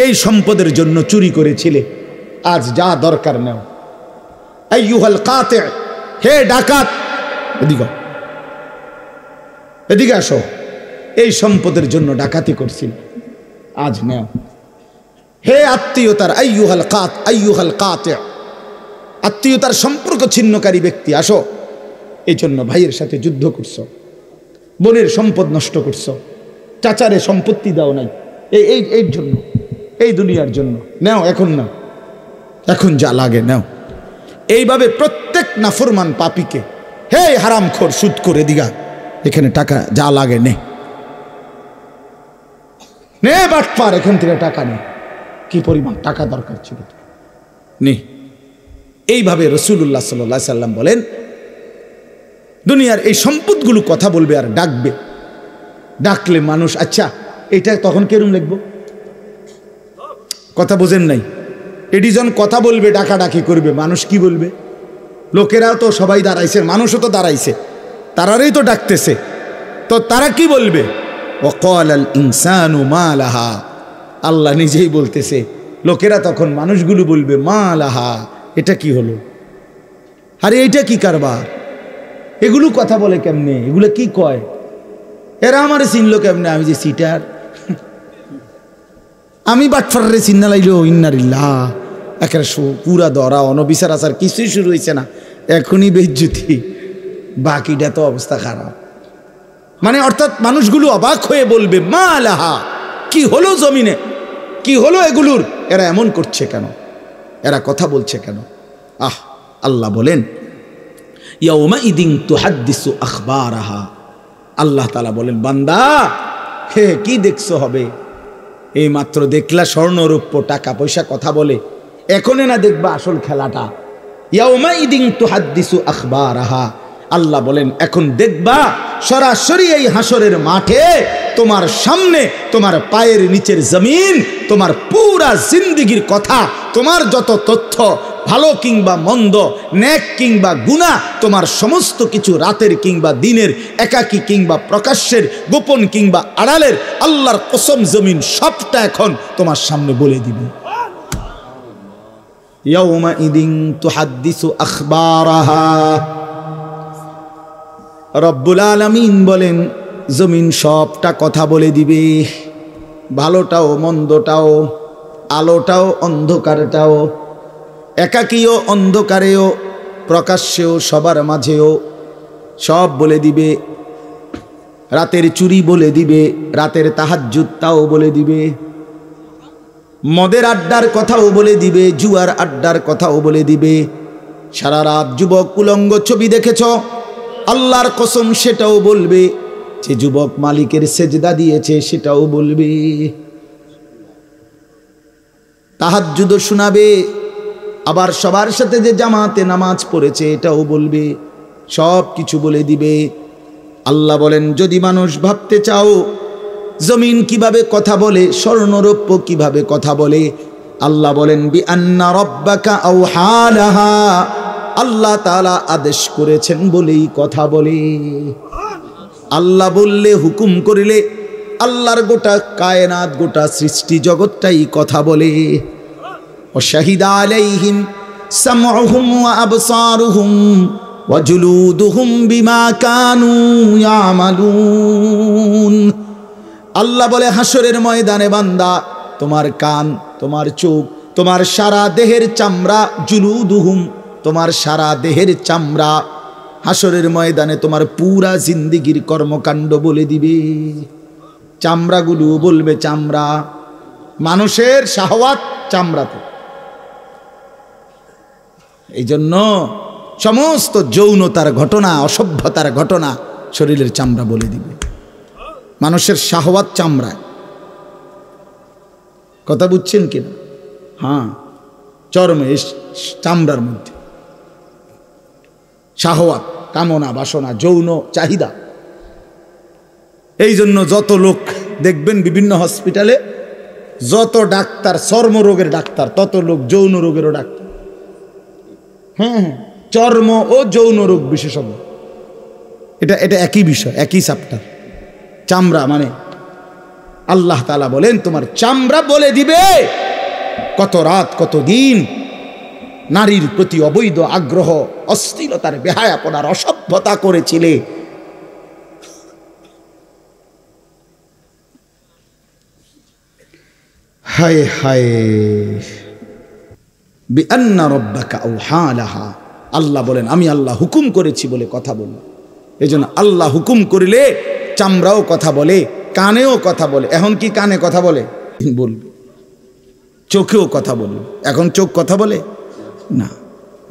এই সম্পদের জন্য চুরি করেছিলে, আজ যা দরকার নাও। আইয়ুহাল কাতি', হে ডাকাত, এদিকে এদিকে আসো, এই সম্পদের জন্য ডাকাতি করছিল, আজ নেও। হে আত্মীয়তার আইয়ুহাল কাতি', আত্মীয়তার সম্পর্ক ছিন্নকারী ব্যক্তি, আসো। এই জন্য ভাইয়ের সাথে যুদ্ধ করছো, বোনের সম্পদ নষ্ট করছো, চাচারে সম্পত্তি দাও নাই, এই জন্য, এই দুনিয়ার জন্য নেও, এখন না, এখন যা লাগে নেও। এইভাবে প্রত্যেক নাফরমান পাপীকে, হে হারামখোর সুদ করে দিগা, এখানে টাকা যা লাগে নে, নে বাটপার, এখান থেকে টাকা নে, কি পরিমাণ টাকা দরকার ছিল নে। এইভাবে রাসূলুল্লাহ সাল্লাল্লাহু আলাইহি সাল্লাম বলেন, দুনিয়ার এই সম্পদগুলো কথা বলবে আর ডাকবে, ডাকলে মানুষ, আচ্ছা এটা তখন কেরম লিখবো, কথা বোঝেন নাই, এডিজন কথা বলবে, ডাকাডাকি করবে, মানুষ কি বলবে? লোকেরাও তো সবাই দাঁড়াইছে, মানুষও তো দাঁড়াইছে, তারারই তো ডাকতেছে, তো তারা কি বলবে? ওয়াকালাল ইনসানু মা লাহা, আল্লাহ নিজেই বলতেছে, লোকেরা তখন মানুষগুলো বলবে মা লাহা, এটা কি হলো, আরে এইটা কি কারবার, এগুলো কথা বলে কেমনে, এগুলো কি কয়, এরা আমারে চিনলো কেমনে, আমি যে সিটার, আমি বাটফারে চিন্না লাইলো, ইন্নারিল্লাহ, একেবারে পুরা ধরা অনবিচার আচার কিছুই শুরু হয়েছে না, এখনই বেজ্জুতি, বাকিটা তো অবস্থা খারাপ। মানে অর্থাৎ মানুষগুলো অবাক হয়ে বলবে মা লাহা, কি হলো জমিনে, কি হলো এগুলোর, এরা এমন করছে কেন, এরা কথা বলছে কেন? আল্লাহ বলেন ইয়াউমাইদিন তুহাদ্দিসু আখবারাহা, আল্লাহ তাআলা বলেন বান্দা, হে কি দেখছো হবে, এই মাত্র দেখলা স্বর্ণ রৌপ্য টাকা পয়সা কথা বলে, এখনে না দেখবা আসল খেলাটা। ইয়াউমাইদিন তুহাদ্দিসু আখবারাহা, আল্লাহ বলেন এখন দেখবা সরাসরি এই হাসরের মাঠে তোমার সামনে, তোমার পায়ের নিচের জমিন, তোমার পুরা জিন্দেগির কথা, তোমার যত তথ্য, ভালো কিংবা মন্দ, নেক কিংবা গুনাহ, তোমার সমস্ত কিছু রাতের কিংবা দিনের, একাকী কিংবা প্রকাশ্যের, গোপন কিংবা আড়ালের, আল্লাহর কসম জমিন সবটা এখন তোমার সামনে বলে দিবে। ইয়াউমাইদিন তুহাদ্দিসু আখবারাহা, রব্বুল আলামিন বলেন জমিন সবটা কথা বলে দিবে, ভালোটাও মন্দটাও, আলোটাও অন্ধকারটাও, একাকীও অন্ধকারেও, প্রকাশ্যেও, সবার মাঝেও, সব বলে দিবে। রাতের চুরি বলে দিবে, রাতের তাহাজ্জুদ তাও বলে দিবে, মদের আড্ডার কথাও বলে দিবে, জুয়ার আড্ডার কথাও বলে দিবে। সারা রাত যুবক উলঙ্গ ছবি দেখেছ, আল্লাহর কসম সেটাও বলবে, যে যুবক মালিকের সেজদা দিয়েছে সেটাও বলবে, তাহাজ্জুদ শোনাবে, আবার সবার সাথে যে জামাতে নামাজ পড়েছে এটাও বলবে, সব কিছু বলে দিবে। আল্লাহ বলেন যদি মানুষ ভাবতে চাও জমিন কিভাবে কথা বলে, স্বর্ণরৌপ্য কিভাবে কথা বলে, আল্লাহ বলেন বিআন্না রাব্বাকা আওহা লাহা, আল্লাহ তাআলা আদেশ করেছেন বলেই কথা বলে। আল্লাহ বললে, হুকুম করিলে, আল্লাহর গোটা কায়নাত, গোটা সৃষ্টি জগৎটাই কথা বলে। ওয়াশাহিদা আলাইহিম সামউহুম ওয়া আবসারুহুম ওয়া জুলুদুহুম বিমা কানু ইয়ামালুন। আল্লাহ বলে হাসরের ময়দানে বান্দা, তোমার কান, তোমার চোখ, তোমার সারা দেহের চামড়া, জুলুদুহুম, তোমার সারা দেহের চামড়া, হাসরের ময়দানে তোমার পুরা জিন্দেগির কর্মকাণ্ড বলে দিবে। চামড়াগুলো বলবে, চামড়া, মানুষের শাহওয়াত চামড়াতে। এই জন্য সমস্ত যৌনতার ঘটনা, অসভ্যতার ঘটনা শরীরের চামড়া বলে দিবে। মানুষের শাহওয়াত চামড়ায়, কথা বুঝছেন কিনা? হ্যাঁ, চর্মে, চামড়ার মধ্যে শাহওয়াত, কামনা, বাসনা, যৌন চাহিদা। এই জন্য যত লোক দেখবেন বিভিন্ন হসপিটালে, যত ডাক্তার চর্মরোগের ডাক্তার, তত লোক যৌন রোগেরও ডাক্তার। হ্যাঁ, চর্ম ও যৌন রোগ বিশেষজ্ঞ, এটা একই বিষয়, একই চ্যাপ্টার। চামড়া মানে আল্লাহ তাআলা বলেন তোমার চামড়া বলে দিবে কত রাত, কত দিন, নারীর প্রতি অবৈধ আগ্রহ, অশ্লীলতার বেহায়াপনার অসভ্যতা করেছিলে, হায় হায়। বিআন্না রাব্বাকা আওহা লাহা, আল্লাহ বলেন আমি আল্লাহ হুকুম করেছি বলে কথা বলল। এজন্য আল্লাহ হুকুম করিলে চামড়াও কথা বলে, কানেও কথা বলে। এখন কি কানে কথা বলে? বলবে। চোখেও কথা বলবে। এখন চোখ কথা বলে না,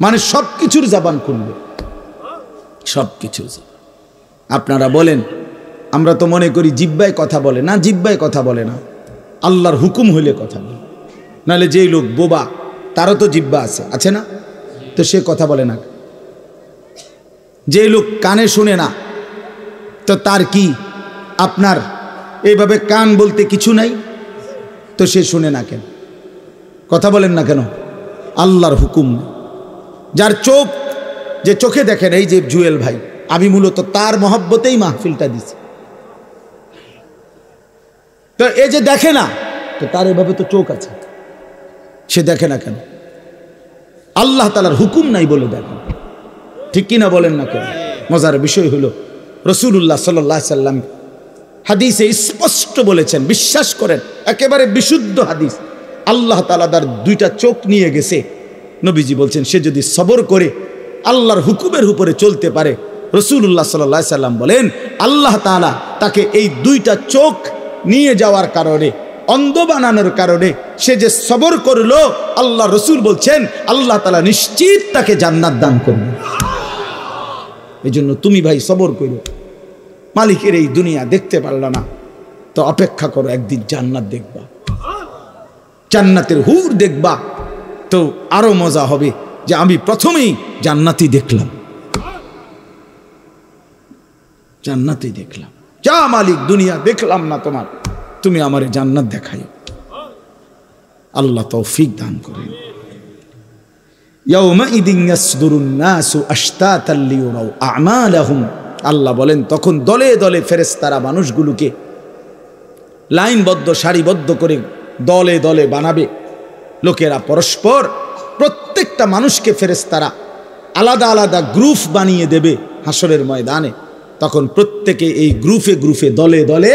মানে সব কিছুর জবান খুলবে, সব কিছুর। আপনারা বলেন আমরা তো মনে করি জিহ্বায় কথা বলে না, জিহ্বায় কথা বলে না, আল্লাহর হুকুম হইলে কথা বলে। নাহলে যেই লোক বোবা তারও তো জিহ্বা আছে না, তো সে কথা বলে না। যে লোক কানে শুনে না, তো তার কি আপনার এইভাবে কান বলতে কিছু নাই, তো সে শুনে না কেন, কথা বলেন না কেন? আল্লাহর হুকুম। যার চোখ, যে চোখে দেখেন, এই যে জুয়েল ভাই, আমি মূলত তার মহব্বতেই মাহফিলটা দিছি। তো এই যে দেখে না, তো তার এভাবে তো চোখ আছে, সে দেখে না কেন? আল্লাহ তাআলার হুকুম নাই বলে দেখেন, ঠিক কিনা বলেন না কেন? মজার বিষয় হলো রাসূলুল্লাহ সাল্লাল্লাহু আলাইহি সাল্লাম হাদিসে স্পষ্ট বলেছেন, বিশ্বাস করেন, একেবারে বিশুদ্ধ হাদিস। আল্লাহ তাআলা তার দুইটা চোখ নিয়ে গেছে। নবীজি বলছেন সে যদি সবর করে আল্লাহর হুকুমের উপরে চলতে পারে, রাসূলুল্লাহ সাল্লাল্লাহু আলাইহি সাল্লাম বলেন আল্লাহ তাআলা তাকে এই দুইটা চোখ নিয়ে যাওয়ার কারণে, অন্ধ বানানোর কারণে সে যে সবর করলো, আল্লাহ রসুল বলছেন আল্লাহ তাআলা নিশ্চিত তাকে জান্নাত দান করবে। এই জন্য তুমি ভাই সবর করো। মালিকের এই দুনিয়া দেখতে পারলা না, তো অপেক্ষা করো, একদিন জান্নাত দেখবা, জান্নাতের হুর দেখবা, তো আরো মজা হবে যে আমি প্রথমেই জান্নাতই দেখলাম, জান্নাতই দেখলাম। যা মালিক, দুনিয়া দেখলাম না তোমার, তুমি আমারে জান্নাত দেখাই। আল্লাহ তৌফিক দান করেন। ইয়াউমাইদিন ইয়াসদুরুন নাসু আশতাতাল লিয়ুরাউ আমালাহুম, আল্লাহ বলেন তখন দলে দলে ফেরেশতারা মানুষগুলোকে লাইনবদ্ধ, সারিবদ্ধ করে দলে দলে বানাবে। লোকেরা পরস্পর, প্রত্যেকটা মানুষকে ফেরেশতারা আলাদা আলাদা গ্রুপ বানিয়ে দেবে হাসরের ময়দানে। তখন প্রত্যেকে এই গ্রুপে গ্রুপে, দলে দলে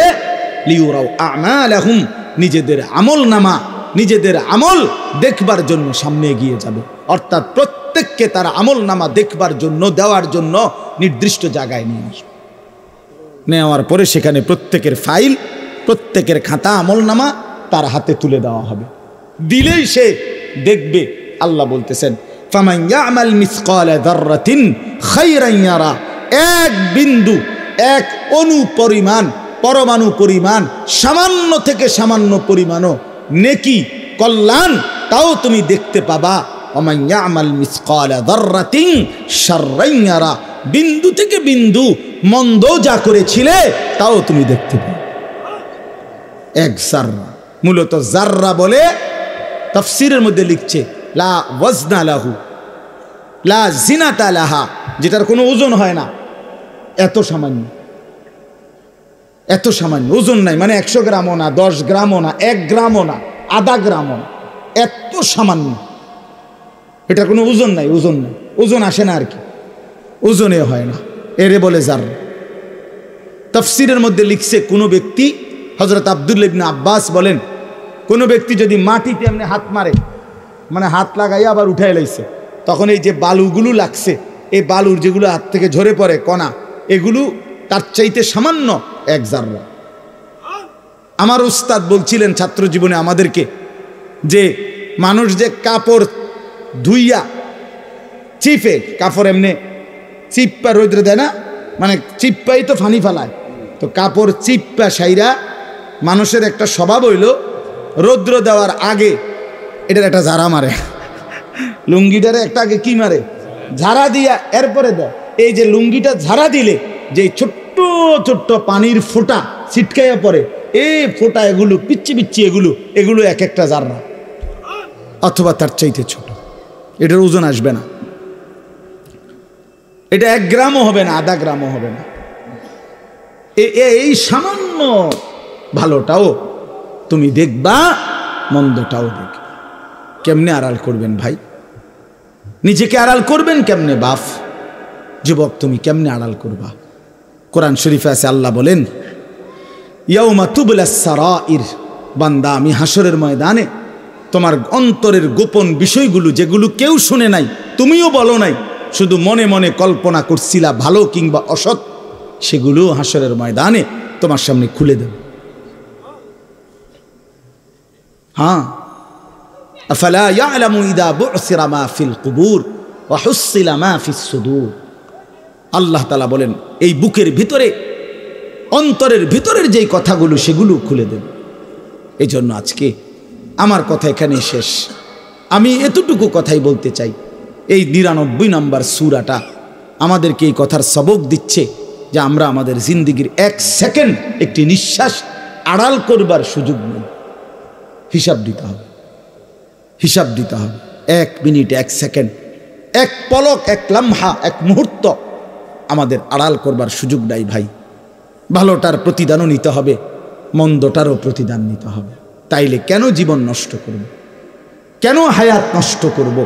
লিয়ুরাউ আমালাহুম, নিজেদের আমল নামা, নিজেদের আমল দেখবার জন্য সামনে এগিয়ে যাবে। অর্থাৎ প্রত্যেককে তারা আমল নামা দেখবার জন্য, দেওয়ার জন্য নির্দিষ্ট জায়গায় নিয়ে আসবে। নেওয়ার পরে সেখানে প্রত্যেকের ফাইল, প্রত্যেকের খাতা, আমল নামা তার হাতে তুলে দেওয়া হবে। দিলেই সে দেখবে। আল্লাহ বলতেছেন ফামান ইয়ামাল মিসকালা যাররাতিন খায়রান ইয়ারা, এক বিন্দু, এক অণু পরিমাণ, পরমাণু পরিমাণ, সামান্য থেকে সামান্য পরিমাণও নেকি, কল্যাণ, তাও তুমি দেখতে পাবা। ওমান ইয়ামাল মিসকালা যাররাতিন শাররান ইয়ারা, বিন্দু থেকে বিন্দু মন্দ যা করেছিলে তাও তুমি দেখতে পাবে। এক জাররা, মূলত জাররা বলে তাফসীরের মধ্যে লিখছে লা ওয়াজনা লাহু লা জিনাতা লাহা, যেটার কোনো ওজন হয় না, এত সামান্য, এত সামান্য, ওজন নাই, মানে 100 গ্রামও না, 10 গ্রামও না, 1 গ্রামও না, আধা গ্রামও না, এত সামান্য। এটা কোনো ওজন নাই, ওজন নাই, ওজন আসে না আর কি, ওজনে হয় না, এরে বলে জাররা। তাফসীরের মধ্যে লিখছে কোনো ব্যক্তি, হযরত আব্দুল্লাহ ইবনে আব্বাস বলেন, কোনো ব্যক্তি যদি মাটিতে এমনি হাত মারে, মানে হাত লাগাইয়া আবার উঠাই লাইছে, তখন এই যে বালুগুলো লাগছে, এই বালুর যেগুলো হাত থেকে ঝরে পড়ে কণা, এগুলো তার চাইতে সামান্য 1 জাররা। আমার উস্তাদ বলছিলেন ছাত্র জীবনে আমাদেরকে, যে মানুষ যে কাপড় ধুইয়া চিপে, কাপড় এমনি চিপ্পা রৌদ্রে দেয় না, মানে চিপ্পাই তো ফানি ফালায়, তো কাপড় চিপ্পা সাইরা মানুষের একটা স্বভাব হইল রৌদ্র দেওয়ার আগে এটার একটা ঝাড়া মারে, লুঙ্গিটারে একটা আগে কি মারে, ঝাড়া দিয়া এরপরে দেয়। এই যে লুঙ্গিটা ঝাড়া দিলে যে ছোট্ট ছোট্ট পানির ফোঁটা ছিটকাইয়া পড়ে, এই ফোঁটা, এগুলো পিচ্ছি পিচ্ছি, এগুলো এক একটা জাররা, অথবা তার চাইতে ছোট। এটার ওজন আসবে না, এটা 1 গ্রামও হবে না, আধা গ্রামও হবে না। এই সামান্য ভালোটাও তুমি দেখবা, মন্দটাও দেখবে। কেমনে আড়াল করবেন ভাই? নিজেকে আড়াল করবেন কেমনে বাপ? যুবক তুমি কেমনে আড়াল করবা? কোরআন শরীফে আছে, আল্লাহ বলেন ইয়াউমা তুবলাস সারাইর, বান্দা আমি হাসরের ময়দানে তোমার অন্তরের গোপন বিষয়গুলো, যেগুলো কেউ শুনে নাই, তুমিও বলো নাই, শুধু মনে মনে কল্পনা করছিলা ভালো কিংবা অসৎ, সেগুলো হাসরের ময়দানে তোমার সামনে খুলে দেব। হ্যাঁ, আফালা ইয়ালামু ইযা বু'সিরা মা ফিল কুবুর ওয়া হুসিলা মা ফিস সুদূর। আল্লাহ তাআলা বলেন এই বুকের ভিতরে, অন্তরের ভিতরের যেই কথাগুলো, সেগুলো খুলে দেব। এই জন্য আজকে আমার কথা এখানে শেষ। আমি এতটুকু কথাই বলতে চাই, এই 99 নম্বর সূরাটা আমাদেরকে এই কথার সবক দিচ্ছে যে আমরা আমাদের জিন্দেগির 1 সেকেন্ড, একটি নিঃশ্বাস আড়াল করবার সুযোগ নেই। হিসাব দিতে হবে, হিসাব দিতে হবে। 1 মিনিট, 1 সেকেন্ড, 1 পলক, 1 লম্হা, 1 মুহূর্ত আমাদের আড়াল করবার সুযোগ নাই ভাই। ভালোটার প্রতিদানও নিতে হবে, মন্দটারও প্রতিদান নিতে হবে। তাইলে কেন জীবন নষ্ট করব? কেন হায়াত নষ্ট করব?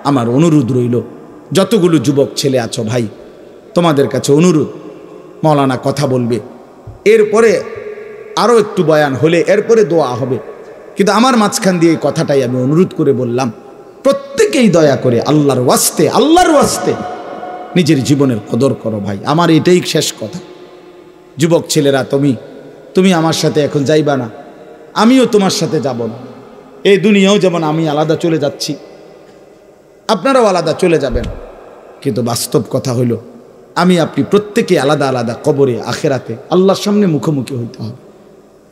আমার অনুরোধ রইল, যতগুলো যুবক ছেলে আছো ভাই, তোমাদের কাছে অনুরোধ, মৌলানা কথা বলবে, এরপরে আরও একটু বয়ান হলে এরপরে দোয়া হবে, কিন্তু আমার মাঝখান দিয়ে এই কথাটাই আমি অনুরোধ করে বললাম, প্রত্যেকেই দয়া করে আল্লাহর ওয়াস্তে, আল্লাহর ওয়াস্তে নিজের জীবনের কদর করো ভাই। আমার এটাই শেষ কথা। যুবক ছেলেরা, তুমি আমার সাথে এখন যাইবা না, আমিও তোমার সাথে যাব না। এই দুনিয়াও যেমন আমি আলাদা চলে যাচ্ছি, আপনারাও আলাদা চলে যাবেন, কিন্তু বাস্তব কথা হইল আমি আপনি প্রত্যেকে আলাদা আলাদা কবরে, আখেরাতে আল্লাহর সামনে মুখোমুখি হইতে হবে।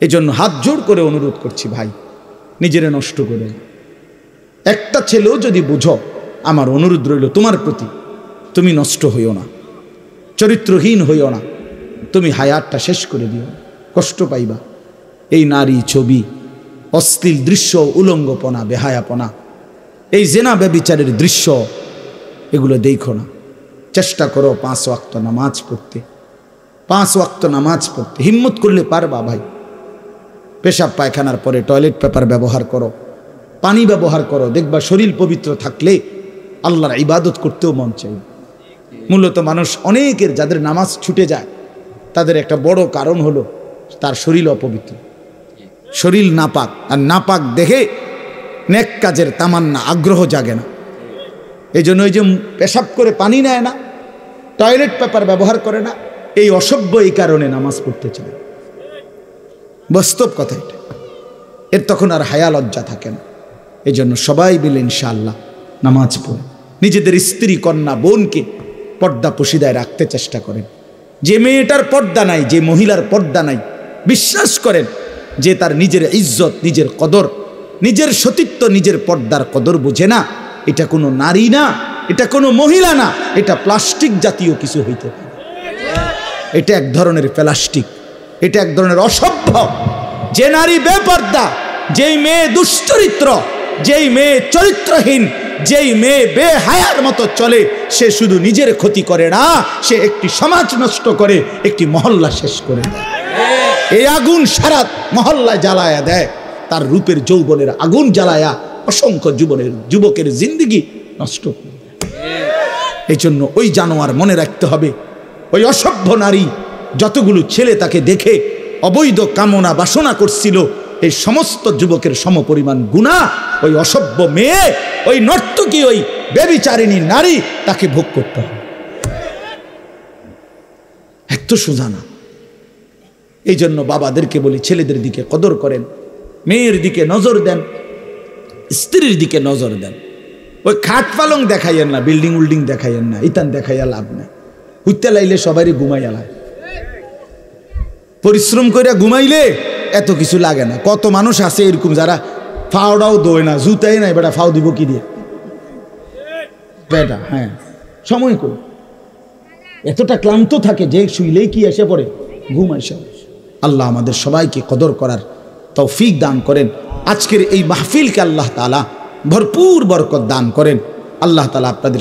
এই জন্য হাত জোর করে অনুরোধ করছি ভাই, নিজেরে নষ্ট করে না। একটা ছেলেও যদি বুঝো, আমার অনুরোধ রইল তোমার প্রতি, তুমি নষ্ট হইও না, চরিত্রহীন হইও না, তুমি হায়াতটা শেষ করে দিও, কষ্ট পাইবা। এই নারী ছবি, অশ্লীল দৃশ্য, উলঙ্গপনা, বেহায়াপনা, এই জেনা ব্যভিচারের দৃশ্য, এগুলো দেখো না। চেষ্টা করো 5 ওয়াক্ত নামাজ পড়তে, 5 ওয়াক্ত নামাজ পড়তে হিম্মত করলে পারবা ভাই। পেশাব পায়খানার পরে টয়লেট পেপার ব্যবহার করো, পানি ব্যবহার করো, দেখবা শরীর পবিত্র থাকলে আল্লাহর ইবাদত করতেও মন চাই। মূলত মানুষ অনেকের যাদের নামাজ ছুটে যায়, তাদের একটা বড় কারণ হলো তার শরীর অপবিত্র, শরীর নাপাক, আর নাপাক দেখে নেক কাজের তামান্না, আগ্রহ জাগে না। এই জন্য ওই যে পেশাব করে পানি নেয় না, টয়লেট পেপার ব্যবহার করে না, এই অসভ্য এই কারণে নামাজ পড়তে চায়। বাস্তব কথা এটা। এর তখন আর হায়া লজ্জা থাকে না। এই জন্য সবাই মিলে ইনশাআল্লাহ নামাজ পড়ে নিজেদের স্ত্রী, কন্যা, বোনকে পর্দা পশিদায় রাখতে চেষ্টা করেন। যে মেয়েটার পর্দা নাই, যে মহিলার পর্দা নাই, বিশ্বাস করেন যে তার নিজের ইজ্জত, নিজের কদর, নিজের সতীত্ব, নিজের পর্দার কদর বোঝে না, এটা কোনো নারী না, এটা কোনো মহিলা না, এটা প্লাস্টিক জাতীয় কিছু হইতে পারে। এটা এক ধরনের প্লাস্টিক, এটা এক ধরনের অসভ্য। যে নারী বেপর্দা, যেই মেয়ে দুশ্চরিত্র, যেই মেয়ে চরিত্রহীন, যেই মেয়ে বেহায়ার মতো চলে, সে শুধু নিজের ক্ষতি করে না, সে একটি সমাজ নষ্ট করে, একটি মহল্লা শেষ করে দেয়। এই আগুন সারা মহল্লায় জ্বালায়া দেয়, তার রূপের যৌবনের আগুন জ্বালায়া অসংখ্য যুবকের জিন্দেগি নষ্ট করে দেয়। এই জন্য ওই জানোয়ার মনে রাখতে হবে, ওই অসভ্য নারী যতগুলো ছেলে তাকে দেখে অবৈধ কামনা বাসনা করছিল, এই সমস্ত যুবকের সমপরিমাণ গুনাহ ওই অসভ্য মেয়ে, ওই নর্তকী, ওই ব্যভিচারিণী নারী, তাকে ভোগ করতে হবে। এত সোজা না। এই জন্য বাবাদেরকে বলি, ছেলেদের দিকে কদর করেন, মেয়ের দিকে নজর দেন, স্ত্রীর দিকে নজর দেন। ওই খাট পালং দেখাইয়েন না, বিল্ডিং উল্ডিং দেখাইয়েন না, ইতান দেখাইয়া লাভ নাই। হুইতে লাইলে সবারই ঘুমাইয়া লাগে, পরিশ্রম করে ঘুমাইলে এত কিছু লাগে না। কত মানুষ আছে এরকম যারা ফাওটাও দোয় না, জুতাই নাই, বেটা ফাও দিব কি দিয়ে বেটা? হ্যাঁ, সময় কই এতটা ক্লান্ত থাকে যে শুইলেই কি এসে পড়ে ঘুম এসে। আল্লাহ আমাদের সবাইকে কদর করার তৌফিক দান করেন। আজকের এই মাহফিলকে আল্লাহ তাআলা ভরপুর বরকত দান করেন। আল্লাহ তাআলা আপনাদের